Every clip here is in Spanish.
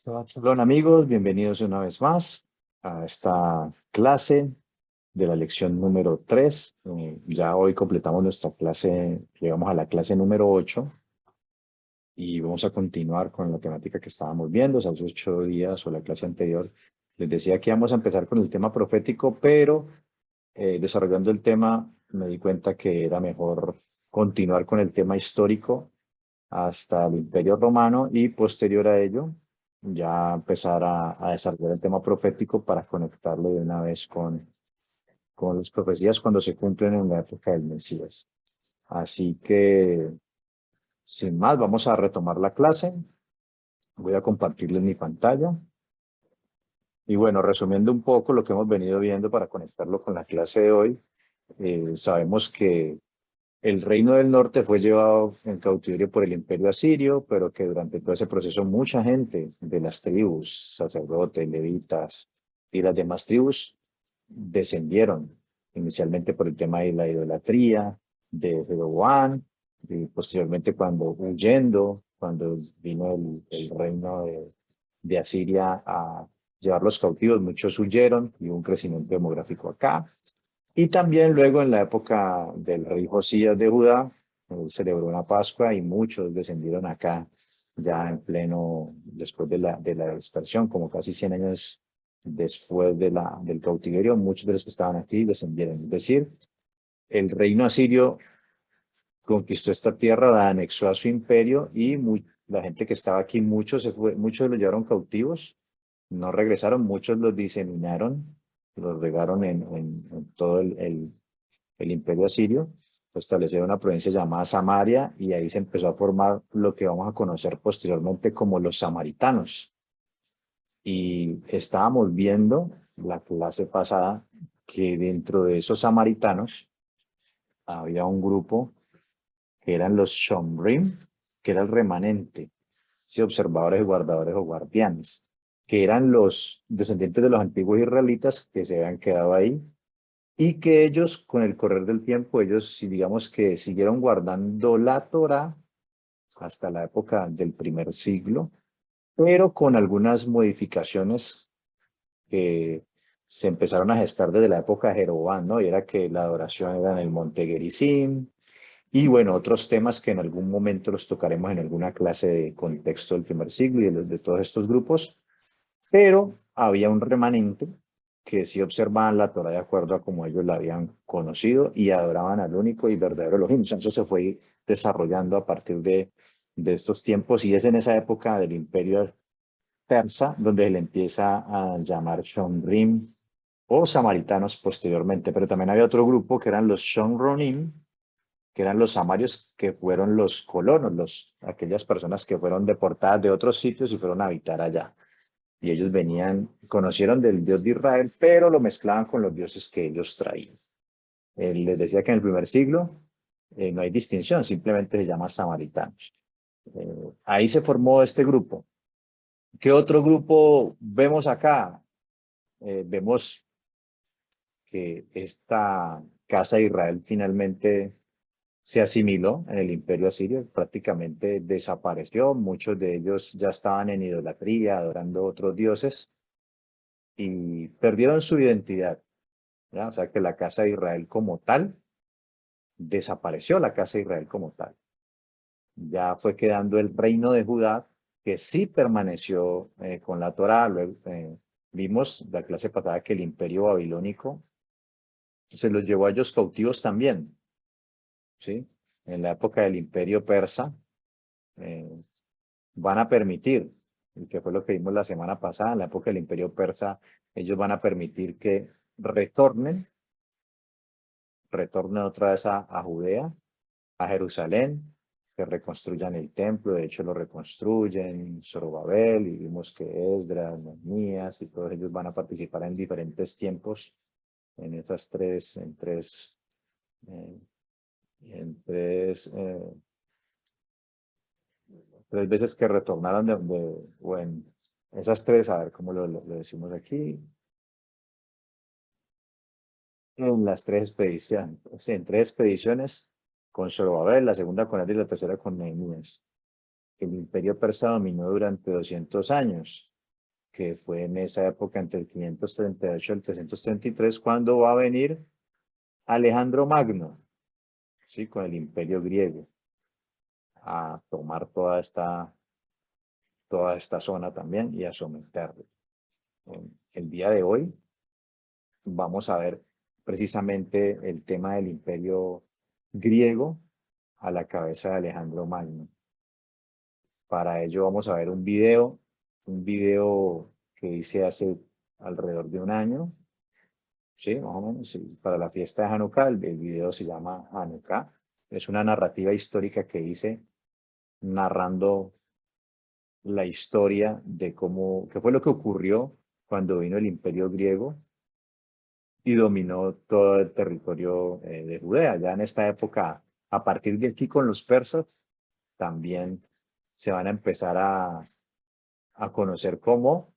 Hola amigos, bienvenidos una vez más a esta clase de la lección número 3. Ya hoy completamos nuestra clase, llegamos a la clase número 8 y vamos a continuar con la temática que estábamos viendo, hace 8 días o la clase anterior. Les decía que íbamos a empezar con el tema profético, pero desarrollando el tema me di cuenta que era mejor continuar con el tema histórico hasta el Imperio Romano y posterior a ello ya empezar a desarrollar el tema profético para conectarlo de una vez con las profecías cuando se cumplen en la época del Mesías. Así que, sin más, vamos a retomar la clase. Voy a compartirles mi pantalla. Y bueno, resumiendo un poco lo que hemos venido viendo para conectarlo con la clase de hoy, sabemos que el reino del norte fue llevado en cautiverio por el imperio asirio, pero que durante todo ese proceso mucha gente de las tribus, sacerdotes, levitas y las demás tribus descendieron, inicialmente por el tema de la idolatría, de Jeroboam, y posteriormente cuando vino el reino de Asiria a llevarlos cautivos, muchos huyeron y hubo un crecimiento demográfico acá. Y también luego en la época del rey Josías de Judá, él celebró una Pascua y muchos descendieron acá ya en pleno, después de la dispersión, como casi 100 años después del cautiverio, muchos de los que estaban aquí descendieron. Es decir, el reino asirio conquistó esta tierra, la anexó a su imperio y la gente que estaba aquí, muchos se fue, muchos los llevaron cautivos, no regresaron, muchos los diseminaron, los regaron en todo el imperio asirio, establecieron una provincia llamada Samaria y ahí se empezó a formar lo que vamos a conocer posteriormente como los samaritanos. Y estábamos viendo la clase pasada que dentro de esos samaritanos había un grupo que eran los Shomrim, que era el remanente, ¿sí? Observadores, guardadores o guardianes, que eran los descendientes de los antiguos israelitas que se habían quedado ahí y que ellos, con el correr del tiempo, ellos, sí, digamos que siguieron guardando la Torá hasta la época del primer siglo, pero con algunas modificaciones que se empezaron a gestar desde la época de Jeroboam, ¿no? Y era que la adoración era en el monte Gerizim, y bueno, otros temas que en algún momento los tocaremos en alguna clase de contexto del primer siglo y de todos estos grupos, pero había un remanente que sí observaban la Torah de acuerdo a como ellos la habían conocido y adoraban al único y verdadero Elohim. Eso se fue desarrollando a partir de estos tiempos y es en esa época del imperio persa donde se le empieza a llamar Shomrim o samaritanos posteriormente, pero también había otro grupo que eran los Shomronim, que eran los samarios que fueron los colonos, aquellas personas que fueron deportadas de otros sitios y fueron a habitar allá. Y ellos venían, conocieron del Dios de Israel, pero lo mezclaban con los dioses que ellos traían. Les decía que en el primer siglo no hay distinción, simplemente se llama samaritanos. Ahí se formó este grupo. ¿Qué otro grupo vemos acá? Vemos que esta casa de Israel finalmente se asimiló en el imperio asirio, prácticamente desapareció, muchos de ellos ya estaban en idolatría, adorando otros dioses y perdieron su identidad, ¿ya? O sea que la casa de Israel como tal, desapareció la casa de Israel como tal. Ya fue quedando el reino de Judá, que sí permaneció con la Torá. Luego, vimos la clase pasada que el imperio babilónico se los llevó a ellos cautivos también, ¿sí? En la época del imperio persa, eh, van a permitir, y que fue lo que vimos la semana pasada, en la época del imperio persa, ellos van a permitir que retornen otra vez a Judea, a Jerusalén, que reconstruyan el templo, de hecho lo reconstruyen, Zorobabel, y vimos que Esdras, Nehemías, y todos ellos van a participar en diferentes tiempos, en estas eh, tres veces que retornaron o en esas tres, a ver cómo lo decimos aquí, en las tres expediciones, en tres expediciones con Zorobabel, la segunda con Esdras y la tercera con Nehemías. el imperio persa dominó durante 200 años, que fue en esa época entre el 538 y el 333, cuando va a venir Alejandro Magno, ¿sí? Con el imperio griego, a tomar toda esta zona también y a someterlo. El día de hoy vamos a ver precisamente el tema del imperio griego a la cabeza de Alejandro Magno. Para ello vamos a ver un video que hice hace alrededor de un año, sí, más o menos, sí, para la fiesta de Hanukkah. El video se llama Hanukkah. Es una narrativa histórica que hice narrando la historia de qué fue lo que ocurrió cuando vino el imperio griego y dominó todo el territorio de Judea. Ya en esta época, a partir de aquí con los persas, también se van a empezar a conocer como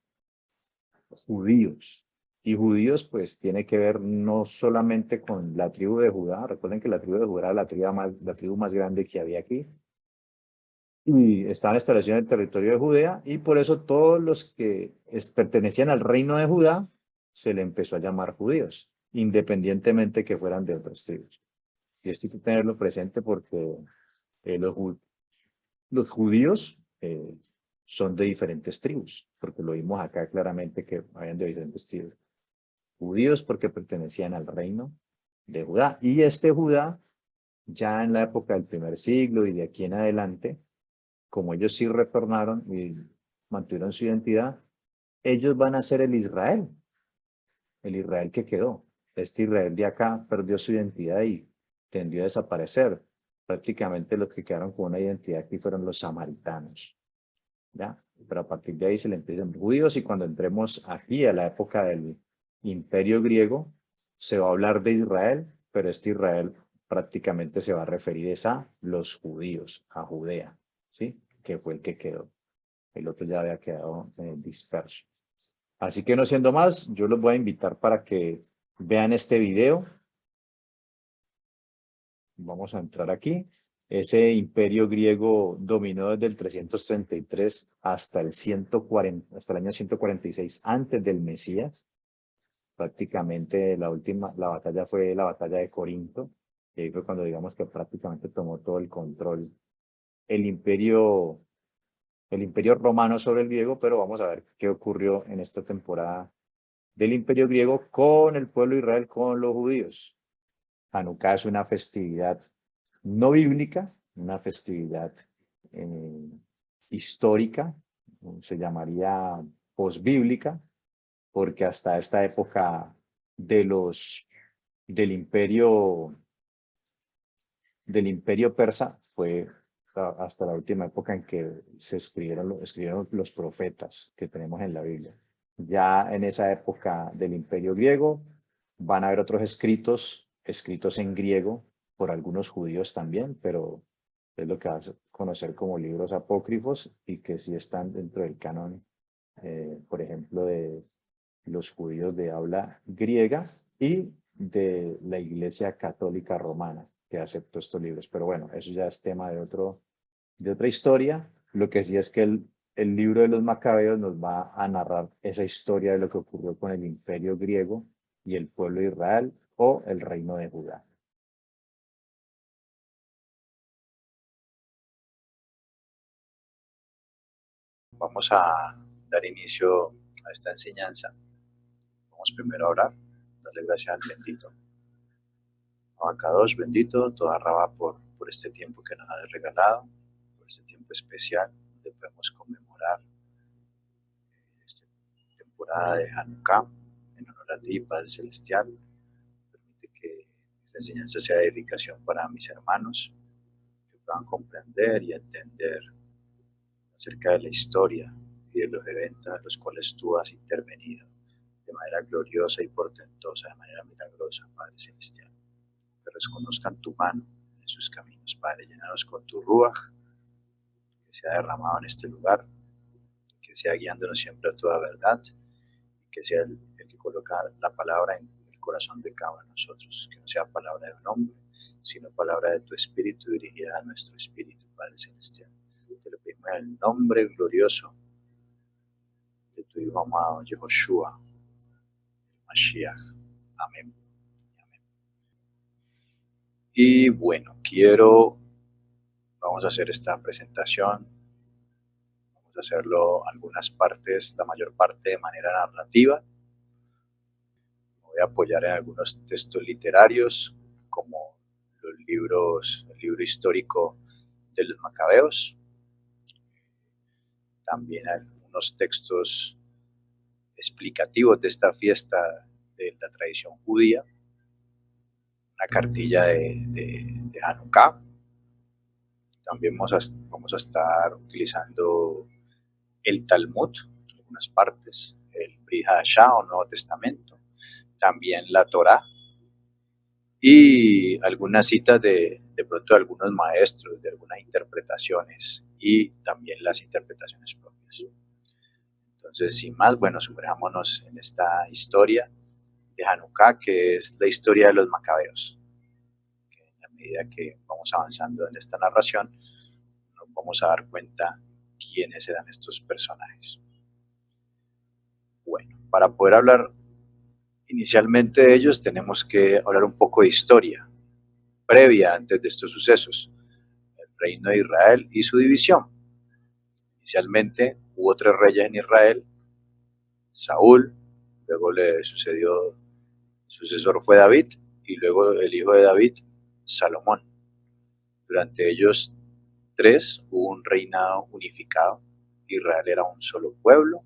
judíos. Y judíos pues tiene que ver no solamente con la tribu de Judá. Recuerden que la tribu de Judá era la tribu más grande que había aquí, y estaban establecidos en el territorio de Judea, y por eso todos los que pertenecían al reino de Judá se le empezó a llamar judíos, independientemente que fueran de otras tribus. Y esto hay que tenerlo presente porque los, los judíos son de diferentes tribus, porque lo vimos acá claramente que habían de diferentes tribus. Judíos porque pertenecían al reino de Judá, y este Judá, ya en la época del primer siglo y de aquí en adelante, como ellos sí retornaron y mantuvieron su identidad, ellos van a ser el Israel que quedó. Este Israel de acá perdió su identidad y tendió a desaparecer. Prácticamente los que quedaron con una identidad aquí fueron los samaritanos, ¿ya? Pero a partir de ahí se le empiezan judíos, y cuando entremos aquí a la época del imperio griego, se va a hablar de Israel, pero este Israel prácticamente se va a referir a los judíos, a Judea, ¿sí? Que fue el que quedó. El otro ya había quedado disperso. Así que no siendo más, yo los voy a invitar para que vean este video. Vamos a entrar aquí. Ese imperio griego dominó desde el 333 hasta el 140, hasta el año 146 antes del Mesías. Prácticamente la batalla fue la batalla de Corinto. Y ahí fue cuando digamos que prácticamente tomó todo el control el imperio, el imperio romano sobre el griego. Pero vamos a ver qué ocurrió en esta temporada del imperio griego con el pueblo de Israel, con los judíos. Hanukkah es una festividad no bíblica, una festividad eh, histórica, se llamaría posbíblica, porque hasta esta época de del imperio, del imperio persa fue hasta la última época en que se escribieron los profetas que tenemos en la Biblia. Ya en esa época del imperio griego van a haber otros escritos en griego por algunos judíos también, pero es lo que vas a conocer como libros apócrifos y que sí están dentro del canon, por ejemplo, de los judíos de habla griega y de la Iglesia Católica Romana, que aceptó estos libros. Pero bueno, eso ya es tema de otra historia. Lo que sí es que el libro de los Macabeos nos va a narrar esa historia de lo que ocurrió con el imperio griego y el pueblo de Israel o el reino de Judá. Vamos a dar inicio a esta enseñanza. Vamos primero a orar, darle gracias al bendito. Abacados, bendito, toda Rabá por este tiempo que nos has regalado, por este tiempo especial donde podemos conmemorar esta temporada de Hanukkah en honor a ti, Padre Celestial. Permite que esta enseñanza sea de edificación para mis hermanos, que puedan comprender y entender acerca de la historia y de los eventos en los cuales tú has intervenido de manera gloriosa y portentosa, de manera milagrosa, Padre Celestial. Que reconozcan tu mano en sus caminos, Padre. Llénanos con tu Ruaj, que sea derramado en este lugar, que sea guiándonos siempre a toda verdad, y que sea el que coloca la palabra en el corazón de cada uno de nosotros, que no sea palabra de un hombre, sino palabra de tu espíritu dirigida a nuestro espíritu, Padre Celestial. Te lo pedimos En el nombre glorioso de tu Hijo amado, Yehoshua, Mashiach. Amén. Amén. Y bueno, vamos a hacer esta presentación, vamos a hacerlo algunas partes, la mayor parte de manera narrativa. Me voy a apoyar en algunos textos literarios, como el libro histórico de los Macabeos, también algunos textos explicativos de esta fiesta de la tradición judía, una cartilla de Hanukkah. También vamos a estar utilizando el Talmud, en algunas partes, el Brit Hadashah o Nuevo Testamento, también la Torá y algunas citas de pronto de algunos maestros, de algunas interpretaciones y también las interpretaciones propias. Entonces, sin más, bueno, sumerjámonos en esta historia de Hanukkah, que es la historia de los macabeos. A medida que vamos avanzando en esta narración, nos vamos a dar cuenta quiénes eran estos personajes. Bueno, para poder hablar inicialmente de ellos, tenemos que hablar un poco de historia previa antes de estos sucesos, el reino de Israel y su división. Inicialmente hubo 3 reyes en Israel: Saúl, luego le sucedió, su sucesor fue David, y luego el hijo de David, Salomón. Durante ellos 3 hubo un reinado unificado. Israel era un solo pueblo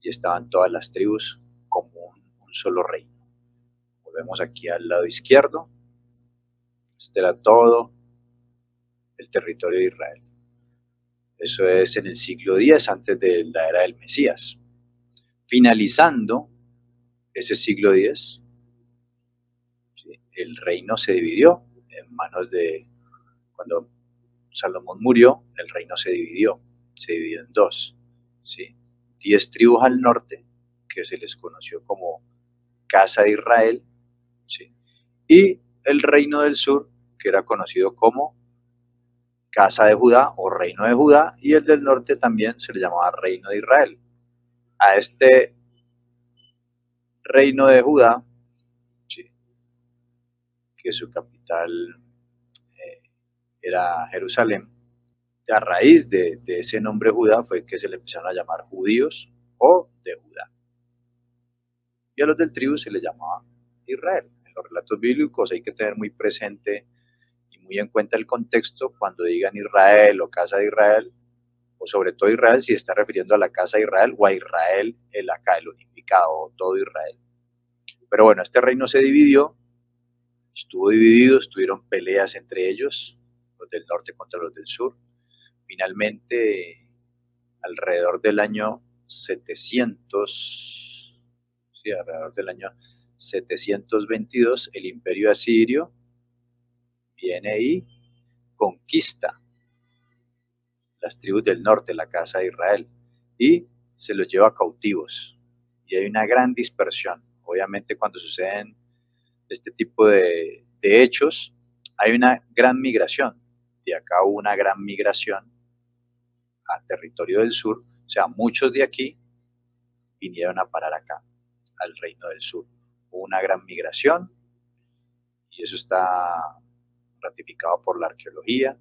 y estaban todas las tribus como un solo reino. Volvemos aquí al lado izquierdo. Este era todo el territorio de Israel. Eso es en el siglo X antes de la era del Mesías. Finalizando ese siglo X, ¿sí?, el reino se dividió en manos de, cuando Salomón murió, el reino se dividió en 2, ¿sí? 10 tribus al norte, que se les conoció como Casa de Israel, ¿sí?, y el reino del sur, que era conocido como Casa de Judá o Reino de Judá, y el del norte también se le llamaba Reino de Israel. A este Reino de Judá, ¿sí?, que su capital era Jerusalén, a raíz de ese nombre Judá fue que se le empezaron a llamar judíos o de Judá. Y a los del tribu se les llamaba Israel. En los relatos bíblicos hay que tener muy presente y muy en cuenta el contexto cuando digan Israel o casa de Israel, o sobre todo Israel, si está refiriendo a la casa de Israel o a Israel, el acá, el unificado, o todo Israel. Pero bueno, este reino se dividió, estuvo dividido, estuvieron peleas entre ellos, los del norte contra los del sur. Finalmente, alrededor del año 700, sí, alrededor del año 722, el imperio asirio viene y conquista las tribus del norte, la casa de Israel, y se los lleva cautivos. Y hay una gran dispersión. Obviamente, cuando suceden este tipo de hechos, hay una gran migración. De acá hubo una gran migración a territorio del sur, o sea, muchos de aquí vinieron a parar acá, al reino del sur. Hubo una gran migración y eso está ratificado por la arqueología,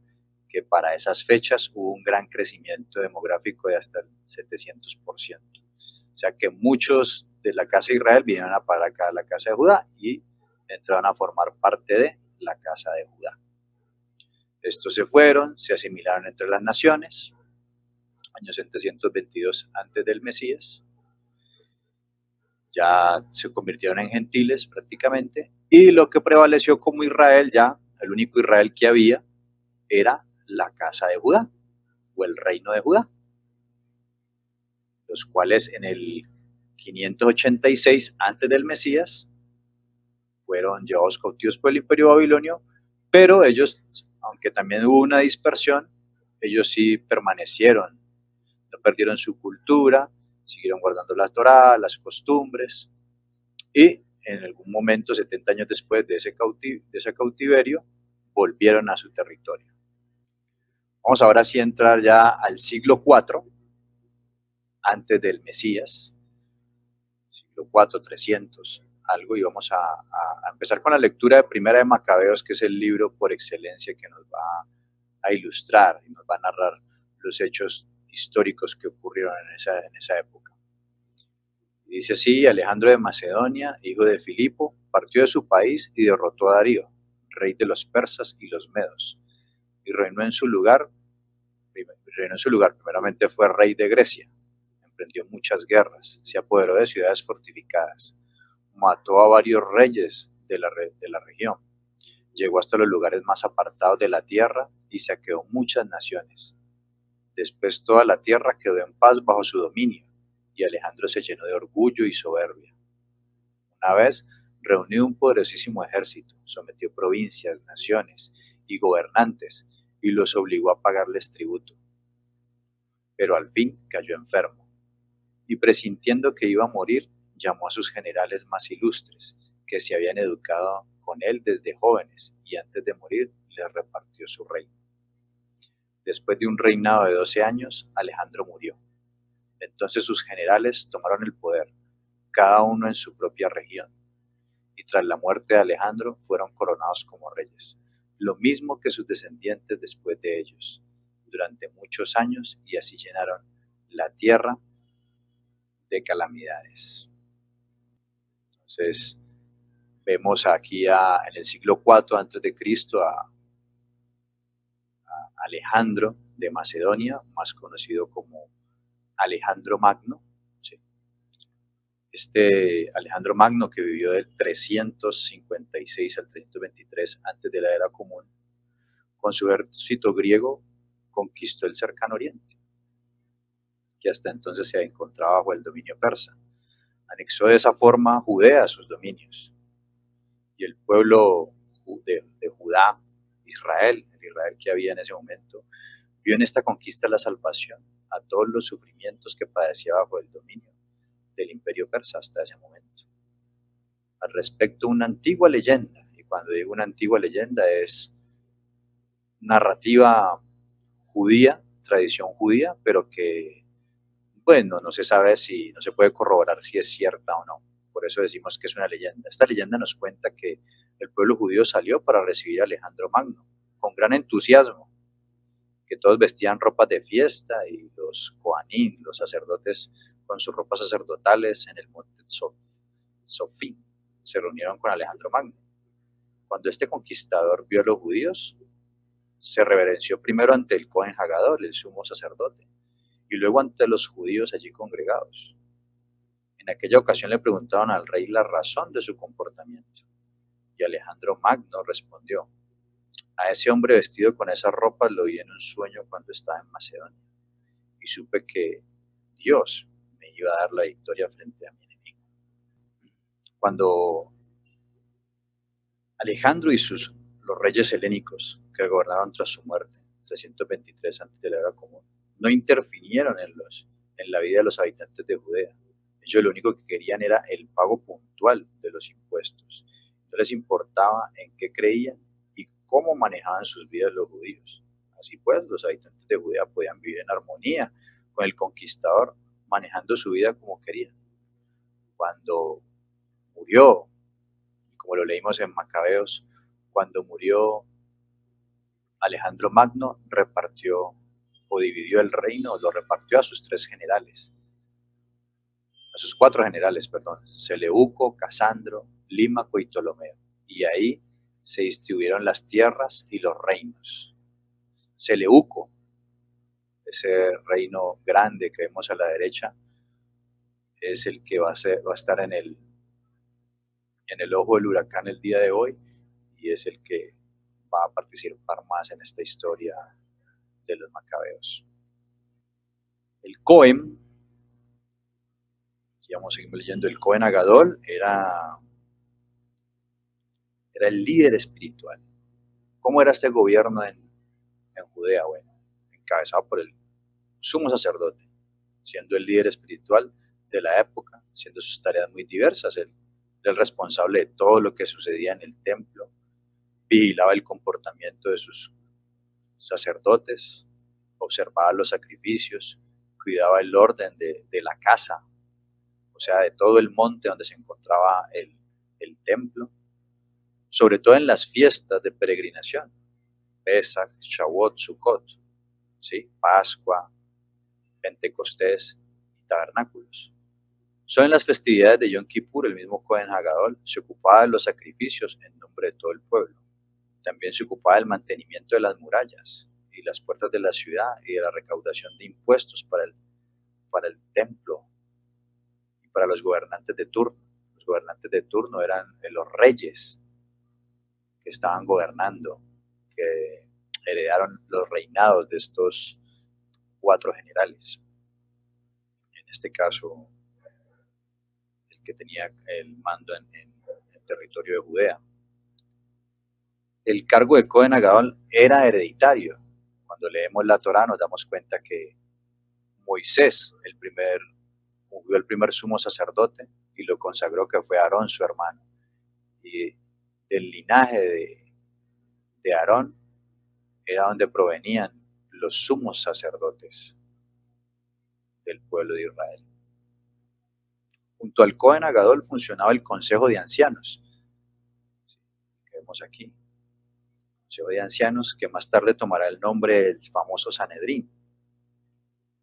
que para esas fechas hubo un gran crecimiento demográfico de hasta el 700%. O sea que muchos de la casa de Israel vinieron a parar acá a la casa de Judá y entraron a formar parte de la casa de Judá. Estos se fueron, se asimilaron entre las naciones, año 722 antes del Mesías, ya se convirtieron en gentiles prácticamente, y lo que prevaleció como Israel, ya el único Israel que había, era la casa de Judá o el reino de Judá, los cuales en el 586 antes del Mesías fueron llevados cautivos por el imperio babilonio, pero ellos, aunque también hubo una dispersión, ellos sí permanecieron, no perdieron su cultura, siguieron guardando la Torá, las costumbres, y en algún momento, 70 años después de ese cautiverio, volvieron a su territorio. Vamos ahora sí a entrar ya al siglo IV, antes del Mesías, siglo IV, 300, algo, y vamos a empezar con la lectura de Primera de Macabeos, que es el libro por excelencia que nos va a ilustrar y nos va a narrar los hechos históricos que ocurrieron en esa época. Y dice así: Alejandro de Macedonia, hijo de Filipo, partió de su país y derrotó a Darío, rey de los persas y los medos, y reinó en su lugar, primeramente fue rey de Grecia, emprendió muchas guerras, se apoderó de ciudades fortificadas, mató a varios reyes de la región, llegó hasta los lugares más apartados de la tierra y saqueó muchas naciones. Después toda la tierra quedó en paz bajo su dominio, y Alejandro se llenó de orgullo y soberbia. Una vez reunió un poderosísimo ejército, sometió provincias, naciones y gobernantes, y los obligó a pagarles tributo. Pero al fin cayó enfermo, y presintiendo que iba a morir, llamó a sus generales más ilustres, que se habían educado con él desde jóvenes, y antes de morir les repartió su reino. Después de un reinado de 12 años, Alejandro murió. Entonces sus generales tomaron el poder, cada uno en su propia región, y tras la muerte de Alejandro fueron coronados como reyes, lo mismo que sus descendientes después de ellos, durante muchos años, y así llenaron la tierra de calamidades. Entonces, vemos aquí en el siglo IV antes de Cristo a Alejandro de Macedonia, más conocido como Alejandro Magno. ¿Sí? Este Alejandro Magno, que vivió del 356 al 323 antes de la era común, con su ejército griego conquistó el cercano oriente, que hasta entonces se encontraba bajo el dominio persa. Anexó de esa forma Judea a sus dominios, y el pueblo de Judá, Israel, el Israel que había en ese momento, vio en esta conquista la salvación a todos los sufrimientos que padecía bajo el dominio del imperio persa hasta ese momento. Al respecto, una antigua leyenda, y cuando digo una antigua leyenda es narrativa judía, tradición judía, pero que, bueno, no se sabe si, no se puede corroborar si es cierta o no. Por eso decimos que es una leyenda. Esta leyenda nos cuenta que el pueblo judío salió para recibir a Alejandro Magno con gran entusiasmo, que todos vestían ropas de fiesta, y los Kohanim, los sacerdotes, con sus ropas sacerdotales en el monte Sofín, se reunieron con Alejandro Magno. Cuando este conquistador vio a los judíos, se reverenció primero ante el Cohen Hagadol, el sumo sacerdote, y luego ante los judíos allí congregados. En aquella ocasión le preguntaron al rey la razón de su comportamiento, y Alejandro Magno respondió: a ese hombre vestido con esa ropa lo vi en un sueño cuando estaba en Macedonia, y supe que Dios me iba a dar la victoria frente a mi enemigo. Cuando Alejandro y los reyes helénicos que gobernaron tras su muerte, 323 antes de la era común, no interfinieron en la vida de los habitantes de Judea. Ellos lo único que querían era el pago puntual de los impuestos. No les importaba en qué creían y cómo manejaban sus vidas los judíos. Así pues, los habitantes de Judea podían vivir en armonía con el conquistador, manejando su vida como querían. Cuando murió, como lo leímos en Macabeos, cuando murió Alejandro Magno, repartió o dividió el reino, lo repartió a sus a sus cuatro generales, perdón, Seleuco, Casandro, Límaco y Ptolomeo. Y ahí se distribuyeron las tierras y los reinos. Seleuco, ese reino grande que vemos a la derecha, es el que va a estar en el ojo del huracán el día de hoy, y es el que va a participar más en esta historia de los macabeos. El Cohen, y vamos a seguir leyendo, el Cohen Agadol era el líder espiritual. ¿Cómo era este gobierno en Judea? Bueno, encabezado por el sumo sacerdote, siendo el líder espiritual de la época, siendo sus tareas muy diversas. Él era el responsable de todo lo que sucedía en el templo, vigilaba el comportamiento de sus sacerdotes, observaba los sacrificios, cuidaba el orden de la casa, o sea, de todo el monte donde se encontraba el templo, sobre todo en las fiestas de peregrinación, Pesach, Shavuot, Sukkot, ¿sí? Pascua, Pentecostés y tabernáculos. Son en las festividades de Yom Kippur, el mismo Cohen Hagadol se ocupaba de los sacrificios en nombre de todo el pueblo. También se ocupaba del mantenimiento de las murallas y las puertas de la ciudad y de la recaudación de impuestos para el templo y para los gobernantes de turno. Los gobernantes de turno eran los reyes que estaban gobernando, que heredaron los reinados de estos 4 generales. En este caso, el que tenía el mando en el territorio de Judea. El cargo de Cohen Hagadol era hereditario. Cuando leemos la Torá nos damos cuenta que Moisés, ungió el primer sumo sacerdote y lo consagró, que fue Aarón, su hermano. Y del linaje de Aarón era donde provenían los sumos sacerdotes del pueblo de Israel. Junto al Cohen Hagadol funcionaba el Consejo de Ancianos, que vemos aquí. Consejo de Ancianos, que más tarde tomará el nombre del famoso Sanedrín,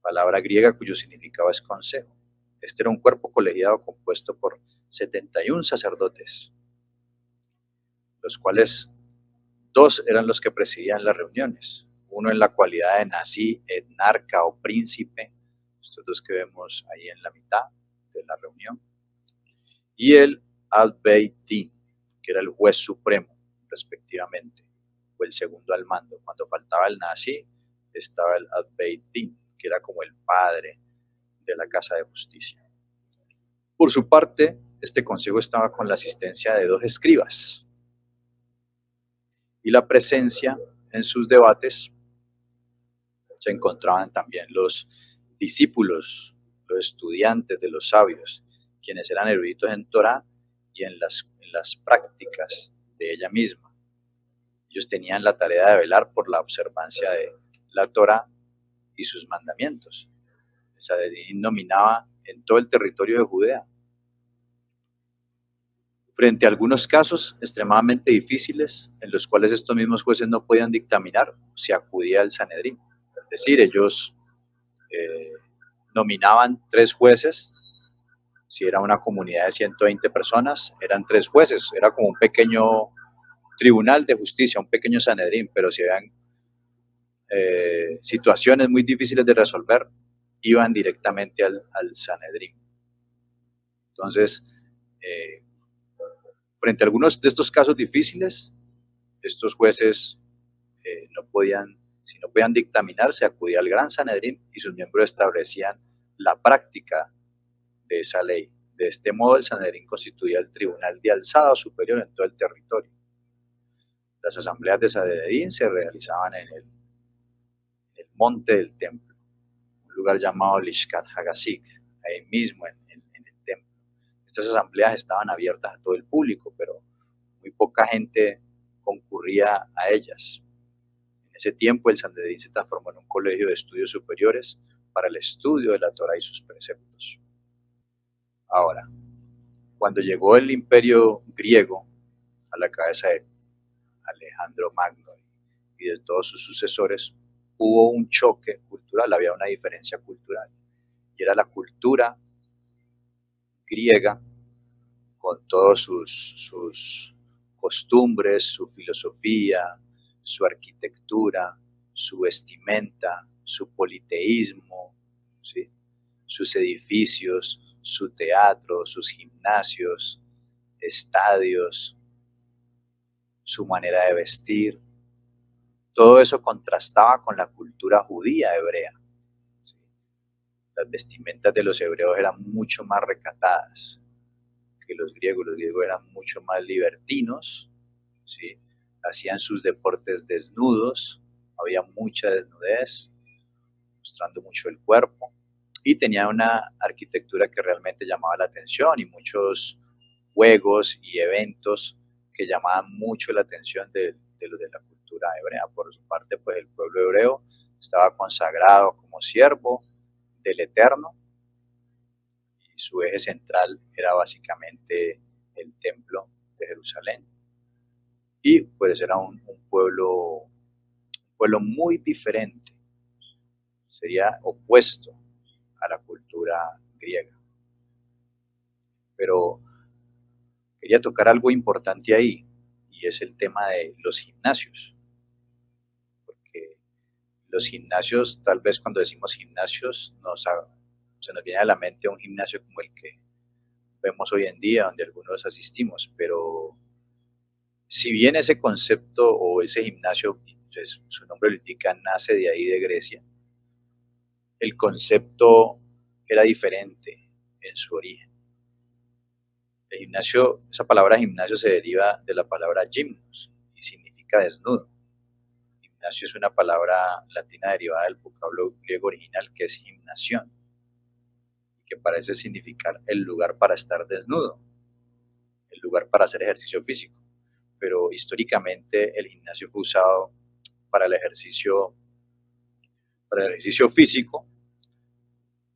palabra griega cuyo significado es consejo. Este era un cuerpo colegiado compuesto por 71 sacerdotes, los cuales 2 eran los que presidían las reuniones, uno en la cualidad de nazí, etnarca o príncipe, estos 2 que vemos ahí en la mitad de la reunión, y el al-Beit Din, que era el juez supremo, respectivamente, o el segundo al mando. Cuando faltaba el nazí, estaba el al-Beit Din, que era como el padre de la Casa de Justicia. Por su parte, este consejo estaba con la asistencia de 2 escribas y la presencia en sus debates se encontraban también los discípulos, los estudiantes de los sabios, quienes eran eruditos en Torá y en las prácticas de ella misma. Ellos tenían la tarea de velar por la observancia de la Torá y sus mandamientos. El Sanedrín dominaba en todo el territorio de Judea. Frente a algunos casos extremadamente difíciles, en los cuales estos mismos jueces no podían dictaminar, se acudía al Sanedrín. Es decir, ellos nominaban 3 jueces. Si era una comunidad de 120 personas, eran 3 jueces. Era como un pequeño tribunal de justicia, un pequeño Sanedrín, pero si habían situaciones muy difíciles de resolver, iban directamente al Sanedrín. Entonces, frente a algunos de estos casos difíciles, estos jueces si no podían dictaminar, se acudía al Gran Sanedrín y sus miembros establecían la práctica de esa ley. De este modo, el Sanedrín constituía el tribunal de alzada superior en todo el territorio. Las asambleas de Sanedrín se realizaban en el monte del templo, un lugar llamado Lishkat Hagasik, ahí mismo en el templo. Estas asambleas estaban abiertas a todo el público, pero muy poca gente concurría a ellas. En ese tiempo, el Sanedrín se transformó en un colegio de estudios superiores para el estudio de la Torá y sus preceptos. Ahora, cuando llegó el imperio griego a la cabeza de Alejandro Magno y de todos sus sucesores, hubo un choque cultural, había una diferencia cultural, y era la cultura griega con todas sus costumbres, su filosofía, su arquitectura, su vestimenta, su politeísmo, ¿sí? Sus edificios, su teatro, sus gimnasios, estadios, su manera de vestir. Todo eso contrastaba con la cultura judía hebrea. ¿Sí? Las vestimentas de los hebreos eran mucho más recatadas que los griegos eran mucho más libertinos, ¿sí? Hacían sus deportes desnudos, había mucha desnudez, mostrando mucho el cuerpo, y tenía una arquitectura que realmente llamaba la atención y muchos juegos y eventos que llamaban mucho la atención de los de la cultura hebrea. Por su parte, pues el pueblo hebreo estaba consagrado como siervo del Eterno y su eje central era básicamente el templo de Jerusalén. Y pues era un pueblo muy diferente, sería opuesto a la cultura griega. Pero quería tocar algo importante ahí, y es el tema de los gimnasios, porque los gimnasios, tal vez cuando decimos gimnasios, se nos viene a la mente un gimnasio como el que vemos hoy en día, donde algunos asistimos, pero si bien ese concepto o ese gimnasio, pues, su nombre lo indica, nace de ahí de Grecia, el concepto era diferente en su origen. El gimnasio, esa palabra gimnasio se deriva de la palabra gymnos y significa desnudo. Gimnasio es una palabra latina derivada del vocablo griego original que es gimnación, que parece significar el lugar para estar desnudo, el lugar para hacer ejercicio físico. Pero históricamente el gimnasio fue usado para para el ejercicio físico,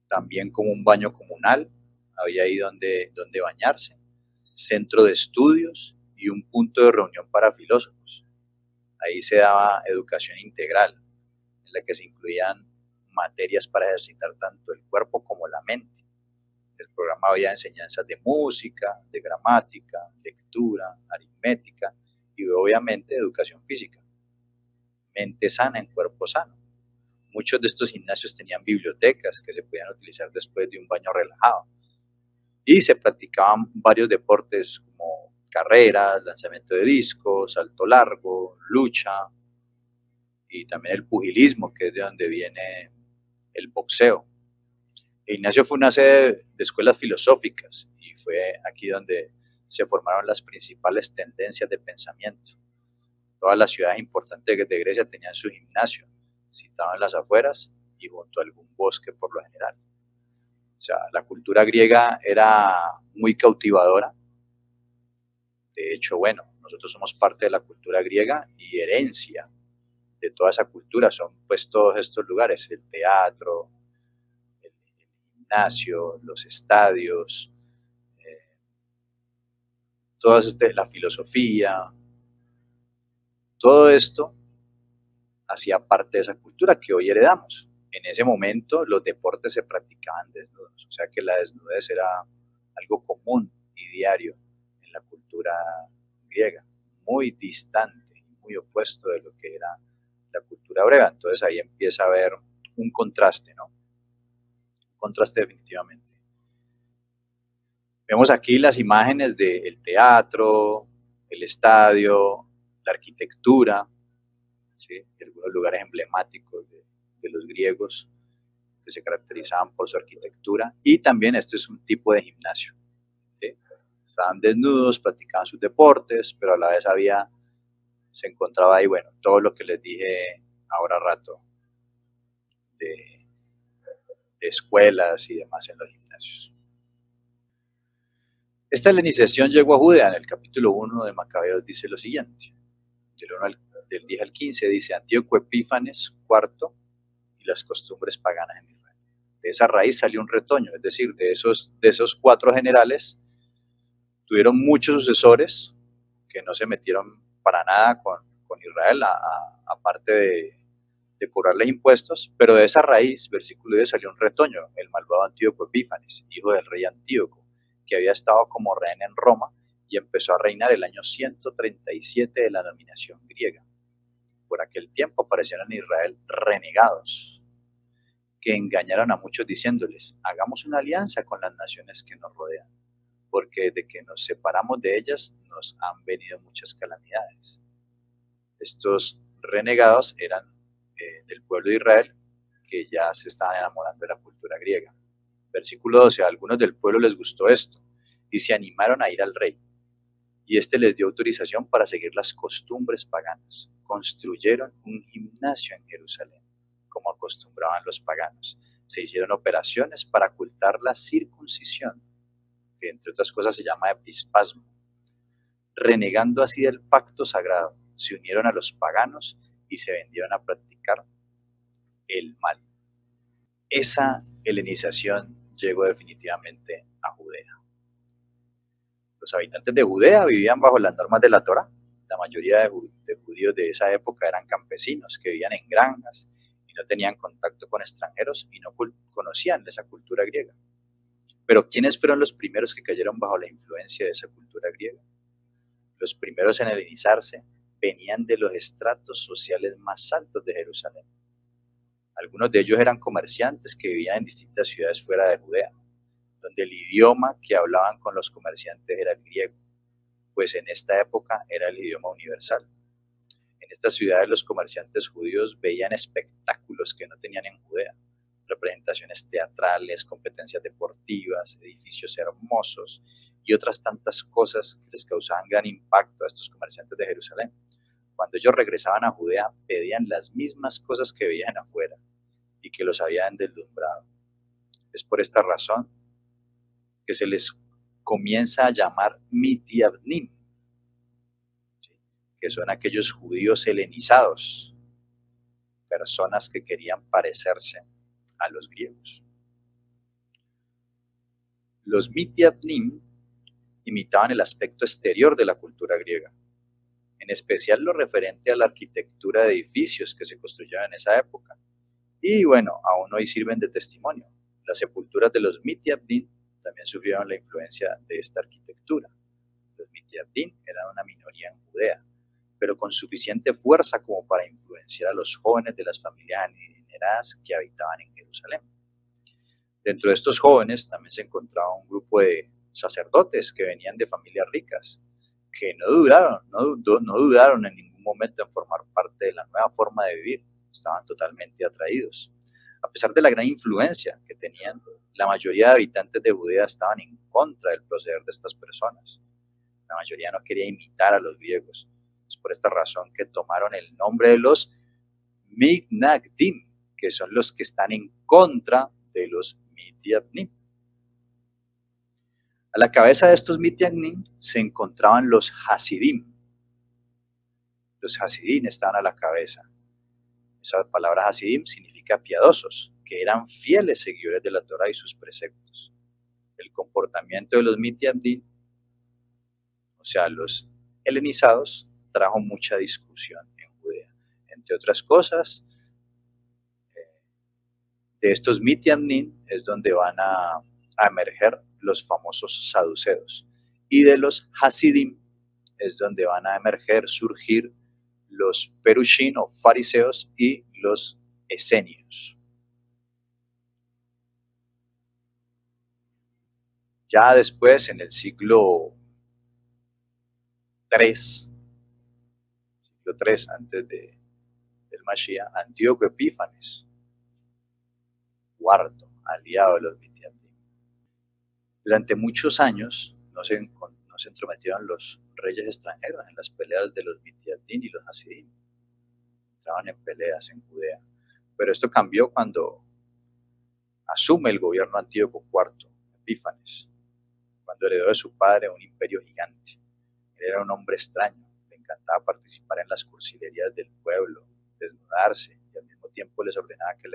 también como un baño comunal, había ahí donde bañarse, centro de estudios y un punto de reunión para filósofos. Ahí se daba educación integral, en la que se incluían materias para ejercitar tanto el cuerpo como la mente. En el programa había enseñanzas de música, de gramática, lectura, aritmética y obviamente educación física. Mente sana en cuerpo sano. Muchos de estos gimnasios tenían bibliotecas que se podían utilizar después de un baño relajado. Y se practicaban varios deportes como carreras, lanzamiento de discos, salto largo, lucha y también el pugilismo, que es de donde viene el boxeo. El gimnasio fue una sede de escuelas filosóficas y fue aquí donde se formaron las principales tendencias de pensamiento. Todas las ciudades importantes de Grecia tenían su gimnasio, situado en las afueras y junto a algún bosque por lo general. O sea, la cultura griega era muy cautivadora. De hecho, bueno, nosotros somos parte de la cultura griega y herencia de toda esa cultura son pues todos estos lugares, el teatro, el gimnasio, los estadios, la filosofía, todo esto hacía parte de esa cultura que hoy heredamos. En ese momento los deportes se practicaban desnudos, o sea que la desnudez era algo común y diario en la cultura griega, muy distante, muy opuesto de lo que era la cultura hebrea. Entonces ahí empieza a haber un contraste, ¿no? Un contraste definitivamente. Vemos aquí las imágenes del teatro, el estadio, la arquitectura, ¿sí? Algunos lugares emblemáticos de los griegos que se caracterizaban por su arquitectura, y también este es un tipo de gimnasio, ¿sí? Estaban desnudos, practicaban sus deportes, pero a la vez se encontraba ahí, bueno, todo lo que les dije ahora rato de escuelas y demás en los gimnasios. Esta iniciación llegó a Judea. En el capítulo 1 de Macabeos dice lo siguiente, del 10 al 15 dice: Antíoco Epífanes IV y las costumbres paganas en Israel. De esa raíz salió un retoño, es decir, de esos 4 generales tuvieron muchos sucesores que no se metieron para nada con Israel, aparte de cobrarles impuestos, pero de esa raíz, versículo 10, salió un retoño, el malvado Antíoco Epífanes, hijo del rey Antíoco, que había estado como rehén en Roma y empezó a reinar el año 137 de la dominación griega. Por aquel tiempo aparecieron en Israel renegados, que engañaron a muchos diciéndoles: hagamos una alianza con las naciones que nos rodean, porque desde que nos separamos de ellas nos han venido muchas calamidades. Estos renegados eran del pueblo de Israel, que ya se estaban enamorando de la cultura griega. Versículo 12, a algunos del pueblo les gustó esto y se animaron a ir al rey, y éste les dio autorización para seguir las costumbres paganas. Construyeron un gimnasio en Jerusalén, como acostumbraban los paganos. Se hicieron operaciones para ocultar la circuncisión, que entre otras cosas se llama epispasmo. Renegando así del pacto sagrado, se unieron a los paganos y se vendieron a practicar el mal. Esa helenización llegó definitivamente a Judea. Los habitantes de Judea vivían bajo las normas de la Torá. La mayoría de judíos de esa época eran campesinos que vivían en granjas y no tenían contacto con extranjeros y no conocían esa cultura griega. Pero ¿quiénes fueron los primeros que cayeron bajo la influencia de esa cultura griega? Los primeros en helenizarse venían de los estratos sociales más altos de Jerusalén. Algunos de ellos eran comerciantes que vivían en distintas ciudades fuera de Judea, donde el idioma que hablaban con los comerciantes era el griego, pues en esta época era el idioma universal. En estas ciudades los comerciantes judíos veían espectáculos que no tenían en Judea, representaciones teatrales, competencias deportivas, edificios hermosos y otras tantas cosas que les causaban gran impacto a estos comerciantes de Jerusalén. Cuando ellos regresaban a Judea, pedían las mismas cosas que veían afuera y que los habían deslumbrado. Es por esta razón que se les comienza a llamar Midianim, que son aquellos judíos helenizados, personas que querían parecerse a los griegos. Los Midianim imitaban el aspecto exterior de la cultura griega, en especial lo referente a la arquitectura de edificios que se construyeron en esa época. Y bueno, aún hoy sirven de testimonio. Las sepulturas de los Midianim también sufrieron la influencia de esta arquitectura. Los Midianim eran una minoría en Judea, pero con suficiente fuerza como para influenciar a los jóvenes de las familias adineradas que habitaban en Jerusalén. Dentro de estos jóvenes también se encontraba un grupo de sacerdotes que venían de familias ricas, que no dudaron en ningún momento en formar parte de la nueva forma de vivir, estaban totalmente atraídos. A pesar de la gran influencia que tenían, la mayoría de habitantes de Judea estaban en contra del proceder de estas personas. La mayoría no quería imitar a los griegos. Es por esta razón que tomaron el nombre de los Mitnagdim, que son los que están en contra de los Midianim. A la cabeza de estos Midianim se encontraban los Hasidim. Los Hasidim estaban a la cabeza. Esa palabra Hasidim significa piadosos, que eran fieles seguidores de la Torá y sus preceptos. El comportamiento de los Midianim, o sea, los helenizados, trajo mucha discusión en Judea. Entre otras cosas, de estos Midianim es donde van a emerger los famosos saduceos. Y de los Hasidim es donde van a surgir los perushim o fariseos y los esenios. Ya después, en el siglo III antes del Mashiach, Antíoco Epífanes, cuarto aliado de los Midianim. Durante muchos años no se entrometieron los reyes extranjeros en las peleas de los Midianim y los Hasidim. Entraban en peleas en Judea. Pero esto cambió cuando asume el gobierno Antíoco IV Epífanes, cuando heredó de su padre un imperio gigante. Él era un hombre extraño, le encantaba participar en las cursilerías del pueblo, desnudarse, y al mismo tiempo les ordenaba que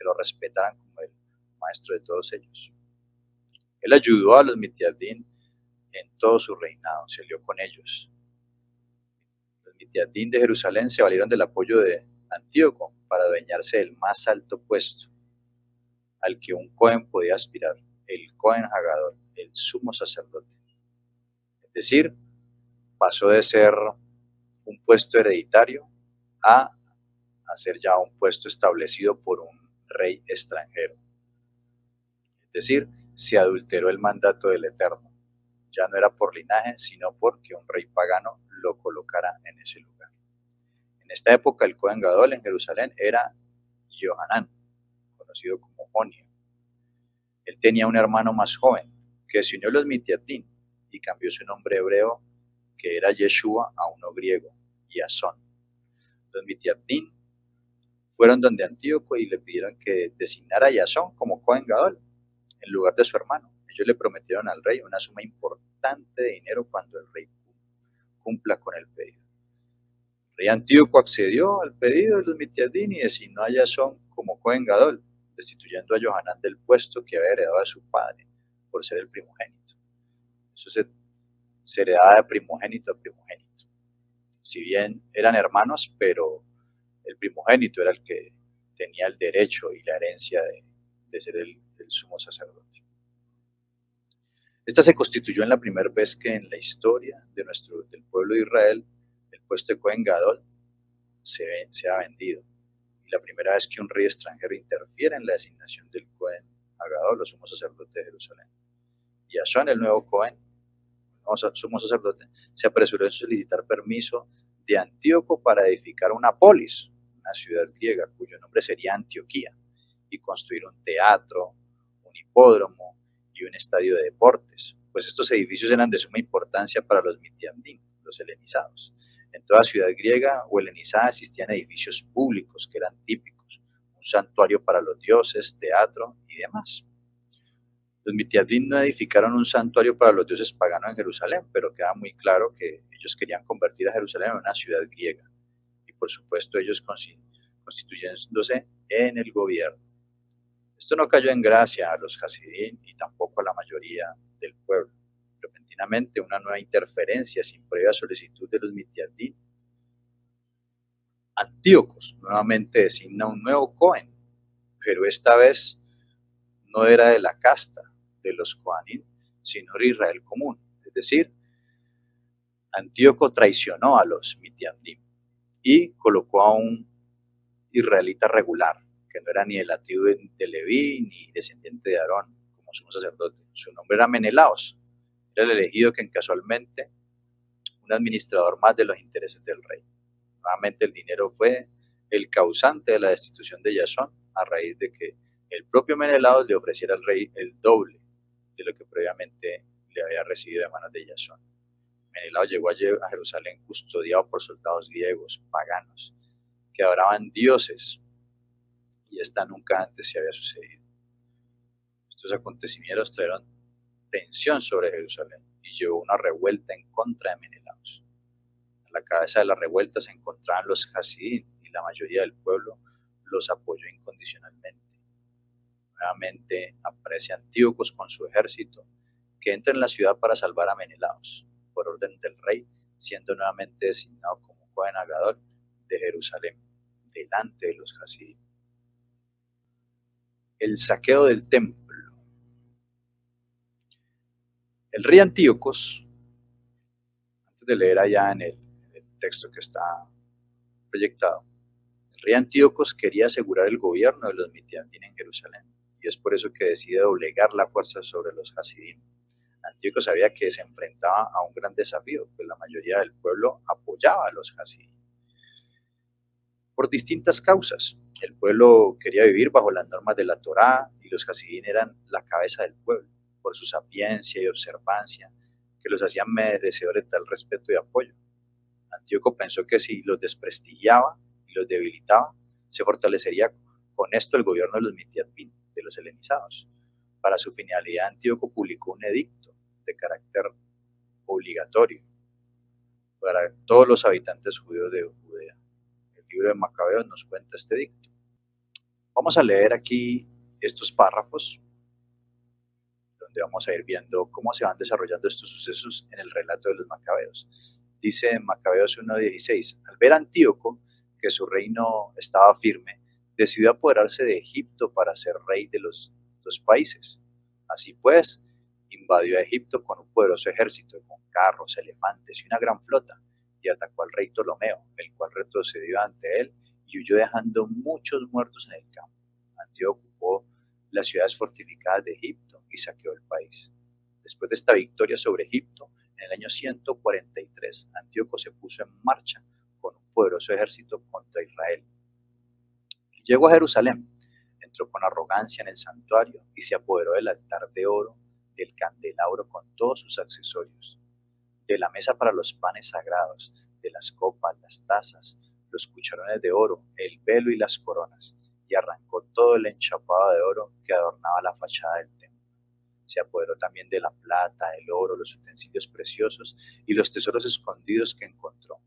lo respetaran como el maestro de todos ellos. Él ayudó a los Midianim en todo su reinado, se alió con ellos. Los Midianim de Jerusalén se valieron del apoyo de Antíoco para adueñarse del más alto puesto al que un Cohen podía aspirar, el Cohen Hagadol, el sumo sacerdote. Es decir, pasó de ser un puesto hereditario a ser ya un puesto establecido por un rey extranjero. Es decir, se adulteró el mandato del Eterno. Ya no era por linaje, sino porque un rey pagano lo colocara en ese lugar. En esta época el Cohen Gadol en Jerusalén era Johanán, conocido como Onio. Él tenía un hermano más joven que se unió a los Midianim y cambió su nombre hebreo, que era Yeshua, a uno griego, Yasón. Los Midianim fueron donde Antíoco y le pidieron que designara a Yasón como Cohen Gadol en lugar de su hermano. Ellos le prometieron al rey una suma importante de dinero cuando el rey cumpla con el pedido. El rey Antíoco accedió al pedido de los Midianim y designó a Yasón como Cohen Gadol, destituyendo a Johanán del puesto que había heredado de su padre por ser el primogénito. Eso se heredaba de primogénito a primogénito. Si bien eran hermanos, pero el primogénito era el que tenía el derecho y la herencia de ser el sumo sacerdote. Esta se constituyó en la primera vez que en la historia del pueblo de Israel el puesto de Cohen Gadol se ha vendido. Y la primera vez que un rey extranjero interfiere en la designación del Cohen Gadol, los sumo sacerdote de Jerusalén. Y Yashón, el nuevo Cohen, sumo sacerdote, se apresuró en solicitar permiso de Antíoco para edificar una polis, una ciudad griega cuyo nombre sería Antioquía, y construir un teatro, un hipódromo y un estadio de deportes, pues estos edificios eran de suma importancia para los mitiandín, los helenizados. En toda ciudad griega o helenizada existían edificios públicos que eran típicos, un santuario para los dioses, teatro y demás. Los mitiandín no edificaron un santuario para los dioses paganos en Jerusalén, pero queda muy claro que ellos querían convertir a Jerusalén en una ciudad griega. Y por supuesto ellos constituyéndose en el gobierno. Esto no cayó en gracia a los Hasidín y tampoco a la mayoría del pueblo. Repentinamente, una nueva interferencia sin previa solicitud de los mitiandín. Antíocos nuevamente designa un nuevo Cohen, pero esta vez no era de la casta de los Coanín, sino de Israel común. Es decir, Antíoco traicionó a los mitiandín y colocó a un israelita regular, que no era ni de la tribu de Leví ni descendiente de Aarón, como sumo sacerdote. Su nombre era Menelaos. Era el elegido que casualmente un administrador más de los intereses del rey. Nuevamente el dinero fue el causante de la destitución de Yasón a raíz de que el propio Menelaos le ofreciera al rey el doble de lo que previamente le había recibido de manos de Yasón. Menelao llegó a Jerusalén custodiado por soldados griegos, paganos, que adoraban dioses, y esta nunca antes se había sucedido. Estos acontecimientos trajeron tensión sobre Jerusalén y llevó una revuelta en contra de Menelaos. A la cabeza de la revuelta se encontraban los Hasidín y la mayoría del pueblo los apoyó incondicionalmente. Nuevamente aparece Antíoco con su ejército, que entra en la ciudad para salvar a Menelaos, por orden del rey, siendo nuevamente designado como Cohen Gadol de Jerusalén, delante de los Hasidín. El saqueo del templo. El rey Antíocos, antes de leer allá en el texto que está proyectado, el rey Antíocos quería asegurar el gobierno de los mitiandín en Jerusalén, y es por eso que decide doblegar la fuerza sobre los Hasidín. Antíoco sabía que se enfrentaba a un gran desafío, pues la mayoría del pueblo apoyaba a los Hasidín. Por distintas causas. El pueblo quería vivir bajo las normas de la Torá y los Hasidín eran la cabeza del pueblo, por su sapiencia y observancia, que los hacían merecedores de tal respeto y apoyo. Antíoco pensó que si los desprestigiaba y los debilitaba, se fortalecería con esto el gobierno de los mitiandín, de los helenizados. Para su finalidad, Antíoco publicó un edicto de carácter obligatorio para todos los habitantes judíos de Judea. El libro de Macabeos nos cuenta este edicto. Vamos a leer aquí estos párrafos, donde vamos a ir viendo cómo se van desarrollando estos sucesos en el relato de los Macabeos. Dice en Macabeos 1:16, al ver a Antíoco que su reino estaba firme, decidió apoderarse de Egipto para ser rey de los dos países. Así pues, invadió a Egipto con un poderoso ejército, con carros, elefantes y una gran flota, y atacó al rey Ptolomeo, el cual retrocedió ante él y huyó dejando muchos muertos en el campo. Antíoco ocupó las ciudades fortificadas de Egipto y saqueó el país. Después de esta victoria sobre Egipto, en el año 143, Antíoco se puso en marcha con un poderoso ejército contra Israel. Llegó a Jerusalén, entró con arrogancia en el santuario y se apoderó del altar de oro, del candelabro con todos sus accesorios, de la mesa para los panes sagrados, de las copas, las tazas, los cucharones de oro, el velo y las coronas, y arrancó todo el enchapado de oro que adornaba la fachada del templo. Se apoderó también de la plata, el oro, los utensilios preciosos y los tesoros escondidos que encontró.